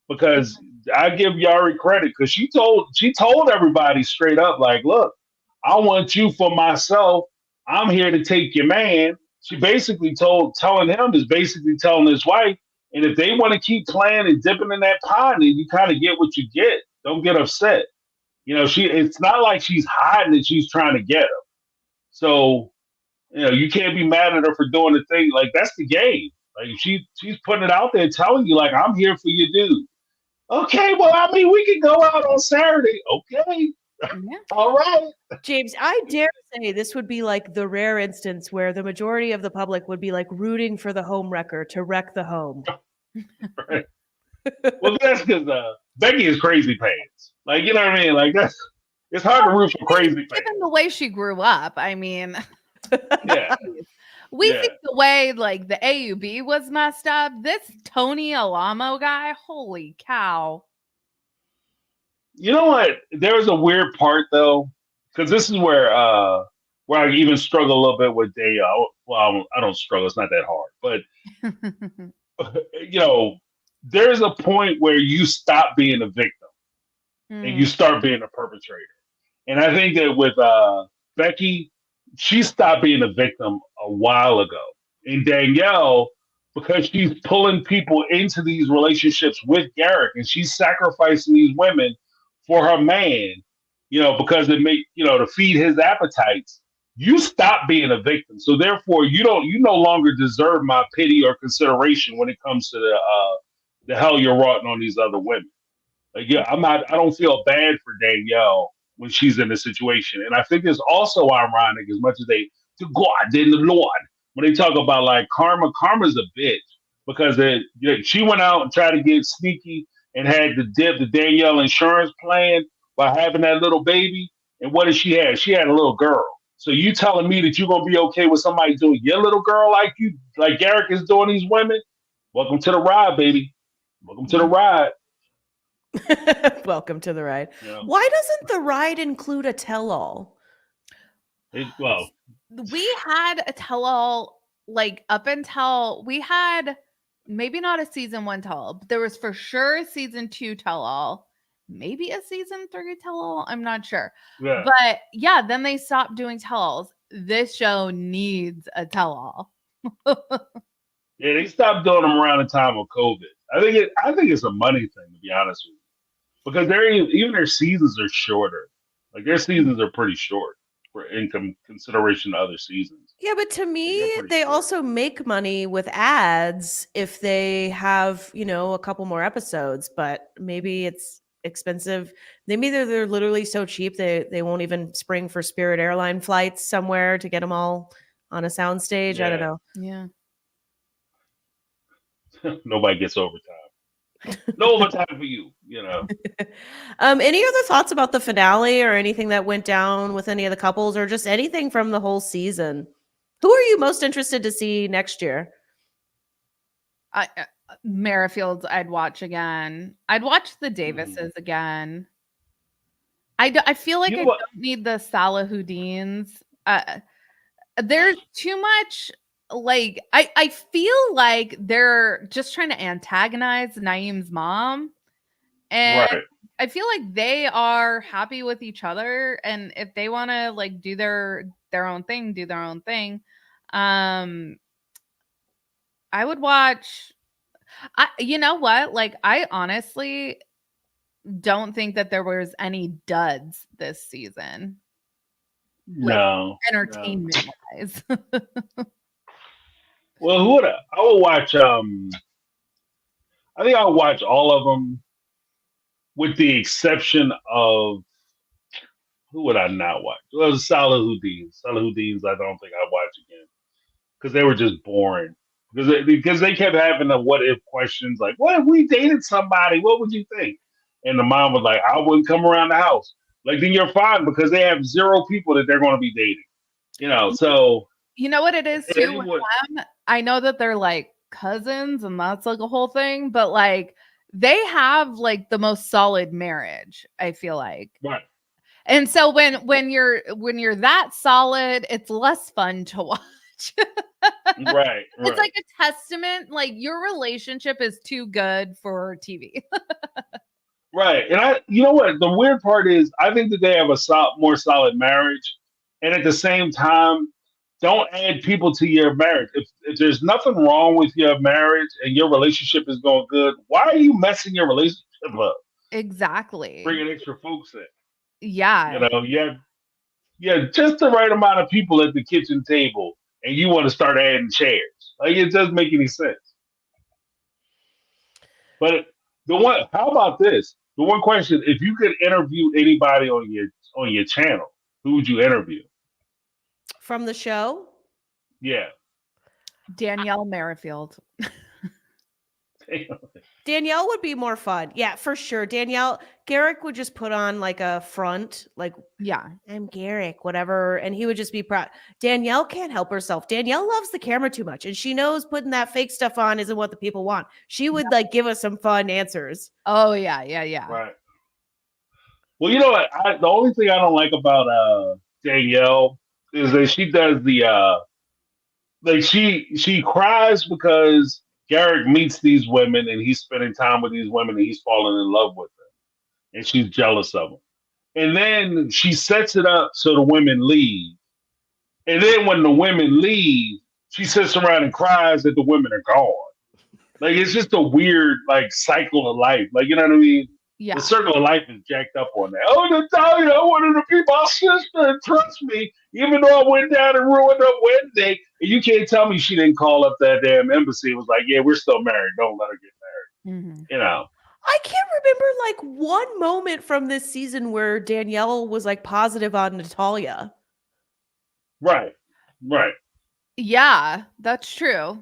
Because I give Yari credit because she told everybody straight up, like, look, I want you for myself. I'm here to take your man. She basically telling him is basically telling his wife, and if they want to keep playing and dipping in that pond, then you kind of get what you get. Don't get upset. It's not like she's hiding that she's trying to get him. So, you can't be mad at her for doing the thing. Like, that's the game. Like, she's putting it out there, telling you, like, I'm here for you, dude. Okay, well, I mean, we can go out on Saturday. Okay. Yeah. All right. James, I dare say this would be like the rare instance where the majority of the public would be like rooting for the home wrecker to wreck the home. Right. Well, that's because Becky is crazy pants. Like, you know what I mean? Like, it's hard to root for crazy pants. Given the way she grew up, I mean, Yeah. we Yeah. think the way like the AUB was messed up. This Tony Alamo guy, holy cow. You know what? There's a weird part though, because this is where I even struggle a little bit with well, I don't struggle. It's not that hard, but there's a point where you stop being a victim and you start being a perpetrator. And I think that with Becky, she stopped being a victim a while ago. And Danielle, because she's pulling people into these relationships with Garrick and she's sacrificing these women for her man, because it to feed his appetites, you stop being a victim. So therefore, you no longer deserve my pity or consideration when it comes to the hell you're wrought on these other women. Like, yeah, I don't feel bad for Danielle when she's in this situation. And I think it's also ironic as much as to God in the Lord, when they talk about like karma's a bitch because she went out and tried to get sneaky and had the Danielle insurance plan by having that little baby. And what did she have? She had a little girl. So you telling me that you're going to be okay with somebody doing your little girl like Garrick is doing these women? Welcome to the ride, baby. Welcome to the ride. Welcome to the ride. Yeah. Why doesn't the ride include a tell-all? Well, we had a tell-all like up until we had maybe not a season 1 tell-all, but there was for sure a season 2 tell-all, maybe a season 3 tell-all. I'm not sure. yeah. But yeah, then they stopped doing tell-alls. This show needs a tell-all. Yeah, they stopped doing them around the time of COVID. I think it's a money thing, to be honest with you, because even their seasons are shorter. Like their seasons are pretty short for income consideration to other seasons. Yeah, but to me, pretty they short. also make money with ads if they have, a couple more episodes, but maybe it's expensive. Maybe they're literally so cheap they won't even spring for Spirit Airline flights somewhere to get them all on a soundstage. I don't know. Yeah. Nobody gets overtime. No overtime for you, Any other thoughts about the finale or anything that went down with any of the couples or just anything from the whole season? Who are you most interested to see next year? Merrifield's I'd watch again. I'd watch the Davises again. I feel like I don't need the Salahuddins. There's too much. Like I feel like they're just trying to antagonize Naeem's mom, and Right. I feel like they are happy with each other, and if they want to like do their own thing, do their own thing. I would watch. You know what? Like I honestly don't think that there was any duds this season. No. Entertainment wise. Well, I would watch. I think I'll watch all of them, with the exception of who would I not watch? Well, the Salahuddins. Salahuddins, I don't think I'd watch again because they were just boring. Because they kept having the what if questions like, "What if we dated somebody? What would you think?" And the mom was like, "I wouldn't come around the house." Like, then you're fine because they have 0 people that they're going to be dating. So. You know what it is too with them? I know that they're like cousins and that's like a whole thing, but like they have like the most solid marriage, I feel like. Right. And so when you're that solid, it's less fun to watch. Right. It's like a testament, like your relationship is too good for TV. Right. And you know what? The weird part is I think that they have a more solid marriage. And at the same time, don't add people to your marriage. If there's nothing wrong with your marriage and your relationship is going good, why are you messing your relationship up? Exactly. Bringing extra folks in. Yeah. You have just the right amount of people at the kitchen table and you want to start adding chairs. Like, it doesn't make any sense. But how about this? The one question, if you could interview anybody on your channel, who would you interview? From the show? Yeah. Danielle Merrifield. Danielle would be more fun. Yeah, for sure. Garrick would just put on like a front, like, yeah, I'm Garrick, whatever. And he would just be proud. Danielle can't help herself. Danielle loves the camera too much. And she knows putting that fake stuff on isn't what the people want. She would like give us some fun answers. Oh, yeah. Right. Well, you know what? The only thing I don't like about Danielle is that she does she cries because Garrick meets these women and he's spending time with these women and he's falling in love with them and she's jealous of them. And then she sets it up so the women leave. And then when the women leave, she sits around and cries that the women are gone. Like, it's just a weird like cycle of life. Like, you know what I mean? Yeah. The circle of life is jacked up on that. Oh, Natalia, I wanted to be my sister and trust me, even though I went down and ruined her wedding day. And you can't tell me she didn't call up that damn embassy and was like, yeah, we're still married. Don't let her get married. Mhm. You know. I can't remember like one moment from this season where Danielle was like positive on Natalia. Right. Yeah, that's true.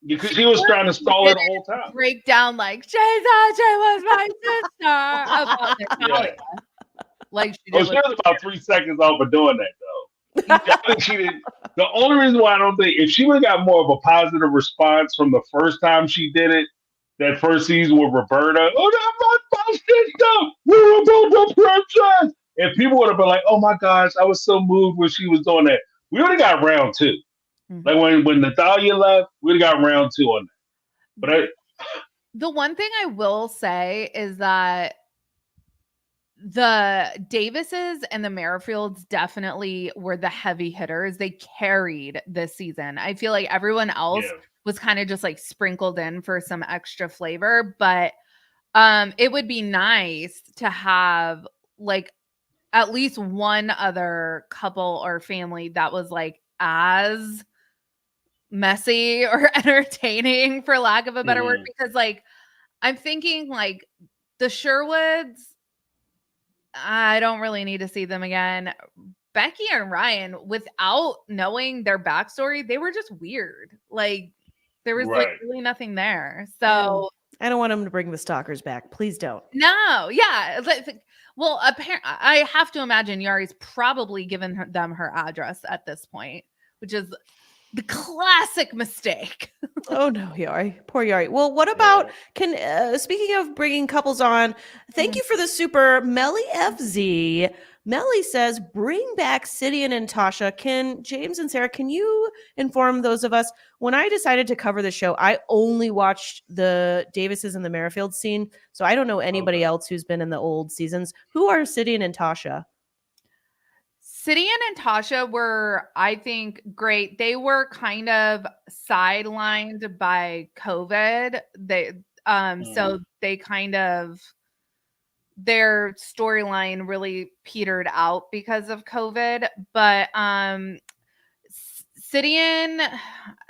Because he was trying to stall her the whole time. Break down like she was my sister about Natalia. Like she Oh, did she with was about 3 seconds off of doing that, though. I think she didn't. The only reason why I don't think, if she would have got more of a positive response from the first time she did it, that first season with Roberta, oh, that's my sister, we're about the princess. And people would have been like, oh my gosh, I was so moved when she was doing that. We would have got round two. Mhm. Like when Natalia left, we would have got round two on that. But the one thing I will say is that the Davises and the Merrifields definitely were the heavy hitters. They carried this season. I feel like everyone else was kind of just like sprinkled in for some extra flavor, but it would be nice to have like at least one other couple or family that was like as messy or entertaining, for lack of a better word, because like I'm thinking like the Sherwoods, I don't really need to see them again. Becky and Ryan, without knowing their backstory, they were just weird. Like there was like really nothing there. So I don't want them to bring the stalkers back. Please don't. no, yeah. Well, apparently, I have to imagine Yari's probably given them her address at this point, which is the classic mistake. Oh no, Yari, poor Yari. Well, what about speaking of bringing couples on? Thank you for the super, Melly FZ. Melly says, bring back Sidian and Tasha. Can James and Sarah, can you inform those of us? When I decided to cover the show, I only watched the Davises and the Merrifield scene, so I don't know anybody else who's been in the old seasons. Who are Sidian and Tasha? Sidian and Tasha were, I think, great. They were kind of sidelined by COVID. So they kind of, their storyline really petered out because of COVID. But Sidian,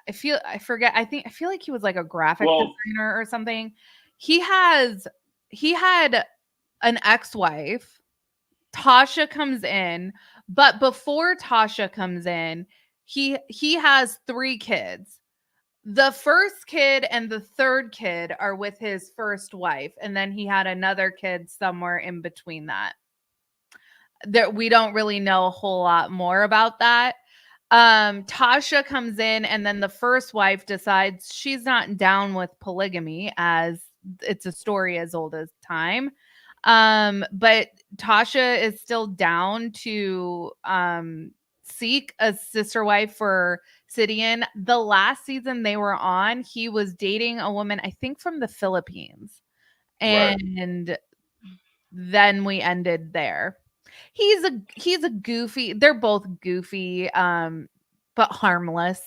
I feel like he was like a graphic designer or something. He had an ex-wife. Tasha comes in, but before Tasha comes in, he has 3 kids. The first kid and the third kid are with his first wife, and then he had another kid somewhere in between that. We don't really know a whole lot more about that. Tasha comes in, and then the first wife decides she's not down with polygamy, as it's a story as old as time. But Tasha is still down to seek a sister wife for Sidian. The last season they were on, he was dating a woman, I think from the Philippines. And then we ended there. He's a goofy, they're both goofy, but harmless.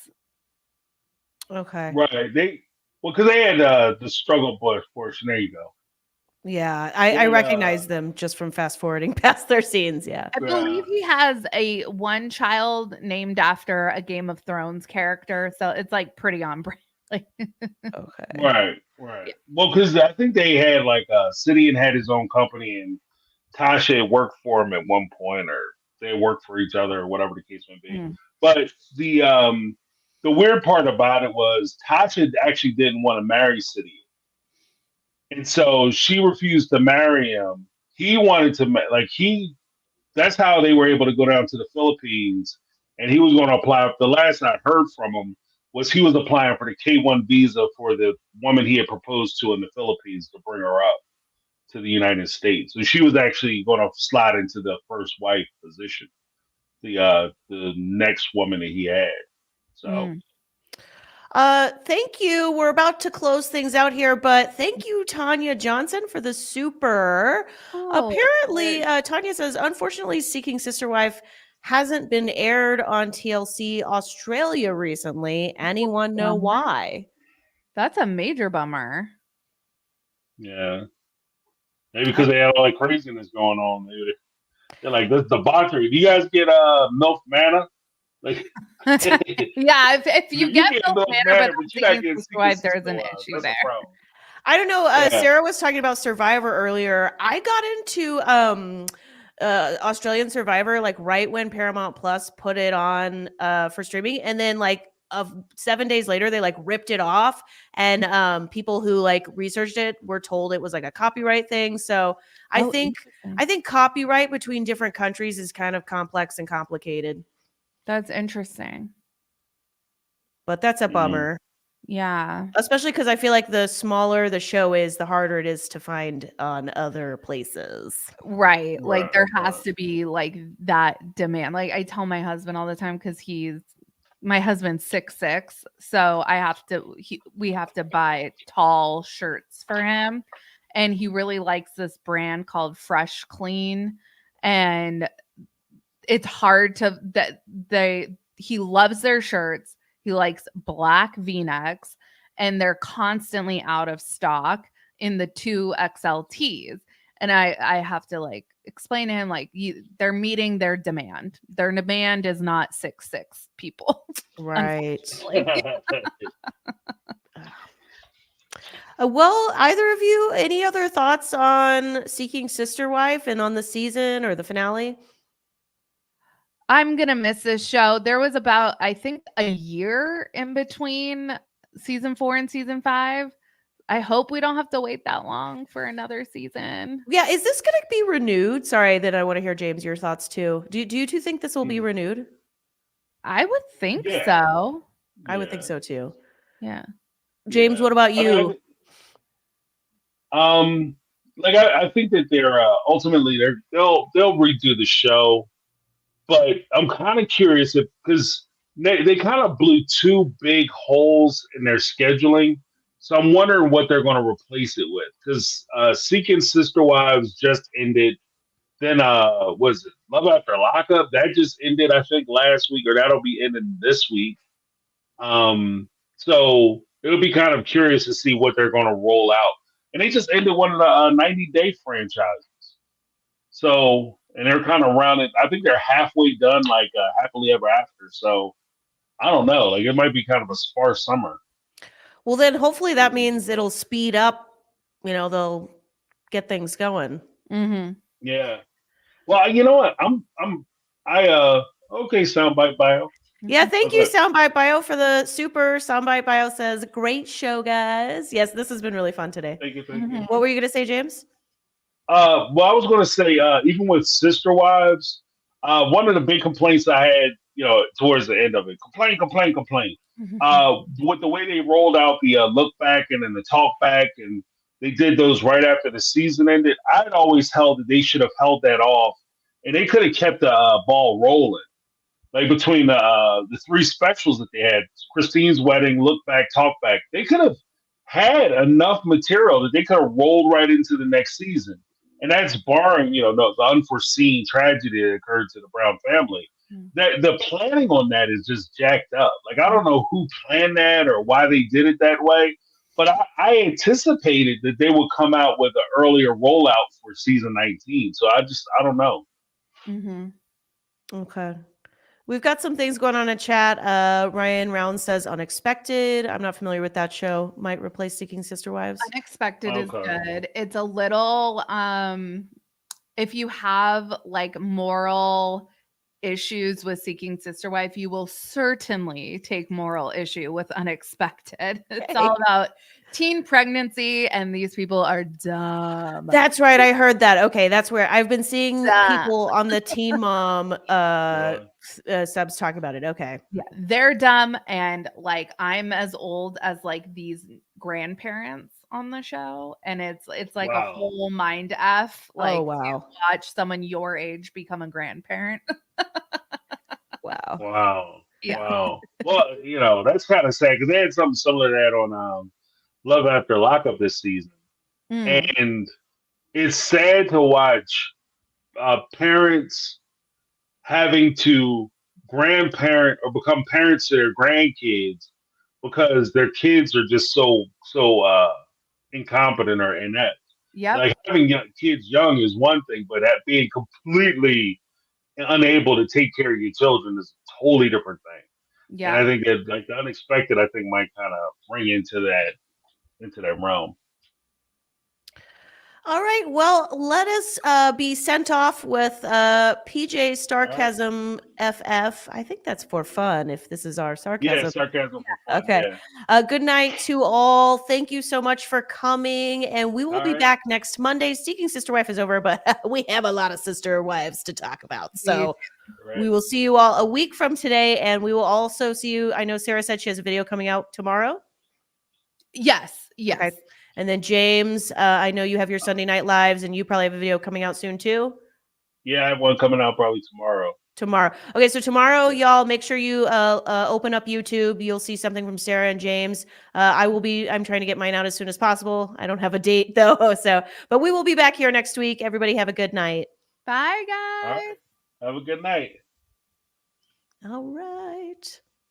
Okay. Right. Because they had the struggle bus portion. There you go. Yeah, I recognize them just from fast forwarding past their scenes. Yeah, I believe he has one child named after a Game of Thrones character, so it's like pretty on brand. Okay. Right. Yeah. Well, because I think they had like Sidian had his own company, and Tasha had worked for him at one point, or they worked for each other, or whatever the case may be. But the weird part about it was Tasha actually didn't want to marry Sidian. And so she refused to marry him. He wanted to, that's how they were able to go down to the Philippines. And he was going to apply. The last I heard from him was he was applying for the K-1 visa for the woman he had proposed to in the Philippines to bring her up to the United States. So she was actually going to slide into the first wife position, the next woman that he had. So. Thank you. We're about to close things out here, but thank you, Tanya Johnson, for the super. Apparently, Tanya says, unfortunately, Seeking Sister Wife hasn't been aired on TLC Australia recently. Anyone know why? That's a major bummer. Yeah. Maybe because they had all that craziness going on. They're like, this debauchery. Do you guys get MILF Manna? Like, Yeah, if you get get milk MILF manna, Manna, but but not you're not Seeking getting Sister Wives, Secret there's Sister an Wives. issue That's there. the problem. I don't know. Yeah. Sarah was talking about Survivor earlier. I got into Australian Survivor like right when Paramount Plus put it on for streaming, and then like 7 days later they like ripped it off, and people who like researched it were told it was like a copyright thing. So I Oh, think interesting. copyright between different countries is kind of complex and complicated. That's interesting. But that's a bummer. Yeah. Especially because I feel like the smaller the show is, the harder it is to find on other places. Right. Like there has Right. to be like that demand. Like I tell my husband all the time because my husband's 6'6", so we have to buy tall shirts for him, and he really likes this brand called Fresh Clean, and it's hard to he loves their shirts. He likes black V-necks, and they're constantly out of stock in the 2XLTs. And I have to like explain to him like they're meeting their demand. Their demand is not 6'6" people. Right. unfortunately. Well, either of you, any other thoughts on Seeking Sister Wife and on the season or the finale? I'm gonna miss this show. There was about, I think, a year in between season 4 and season 5. I hope we don't have to wait that long for another season. Yeah, is this going to be renewed? Sorry, that I want to hear, James, your thoughts too. Do you two think this will be renewed? I would think Yeah. so. I would think so too. Yeah. James, what about you? Like I think that they're ultimately they'll redo the show, but I'm kind of curious because they kind of blew two big holes in their scheduling, so I'm wondering what they're going to replace it with. Because Seeking Sister Wives just ended. Then was it Love After Lockup that just ended? I think last week, or that'll be ending this week. So it'll be kind of curious to see what they're going to roll out. And they just ended one of the 90-day franchises. So, and they're kind of rounded. I think they're halfway done, like Happily Ever After. So, I don't know. Like, it might be kind of a sparse summer. Well, then hopefully that means it'll speed up. You know, they'll get things going. Mm-hmm. Yeah. Well, you know what? Okay, Soundbite Bio. Yeah, thank you, Okay. Soundbite Bio, for the super. Soundbite Bio says, great show, guys. Yes, this has been really fun today. Thank you. What were you going to say, James? Well, I was going to say, even with Sister Wives, one of the big complaints I had, towards the end of it, complain. With the way they rolled out the look back and then the talk back, and they did those right after the season ended, I'd always held that they should have held that off, and they could have kept the ball rolling. Like between the three specials that they had, Christine's wedding, look back, talk back, they could have had enough material that they could have rolled right into the next season. And that's barring, the unforeseen tragedy that occurred to the Brown family. That the planning on that is just jacked up. Like, I don't know who planned that or why they did it that way, but I anticipated that they would come out with an earlier rollout for season 19. So I don't know. Mm-hmm. Okay. We've got some things going on in chat. Ryan Round says Unexpected. I'm not familiar with that show. Might replace Seeking Sister Wives. Unexpected is Okay. good. It's a little if you have like moral issues with Seeking Sister Wife, you will certainly take moral issue with Unexpected. It's all about teen pregnancy, and these people are dumb. That's right. I heard that. Okay, that's where I've been seeing people on the Teen Mom subs talking about it. Okay. Yeah, they're dumb, and like I'm as old as like these grandparents on the show, and it's like a whole mind f. Like, to watch someone your age become a grandparent. Wow. Yeah. Wow. Well, that's kind of sad because they had something similar to that on Love After Lockup this season. And it's sad to watch parents having to grandparent or become parents to their grandkids because their kids are just so incompetent or inept. Yep. Like having kids young is one thing, but being completely unable to take care of your children is a totally different thing. And I Yeah. think that like the unexpected, I think might kind of bring into that realm. All right. Well, let us be sent off with PJ Sarcasm FF. I think that's for fun if this is our sarcasm. Yeah, sarcasm for fun. Okay. Yeah. Good night to all. Thank you so much for coming. And we will All be right. back next Monday. Seeking Sister Wife is over, but we have a lot of sister wives to talk about. So Right. we will see you all a week from today. And we will also see you. I know Sarah said she has a video coming out tomorrow. Yes. Yes. Okay. And then James, I know you have your Sunday night lives and you probably have a video coming out soon too. Yeah, I have one coming out probably tomorrow. Tomorrow. Okay, so tomorrow, y'all, make sure you open up YouTube. You'll see something from Sarah and James. I'm trying to get mine out as soon as possible. I don't have a date though, but we will be back here next week. Everybody have a good night. Bye, All guys. right. Have a good night. All right.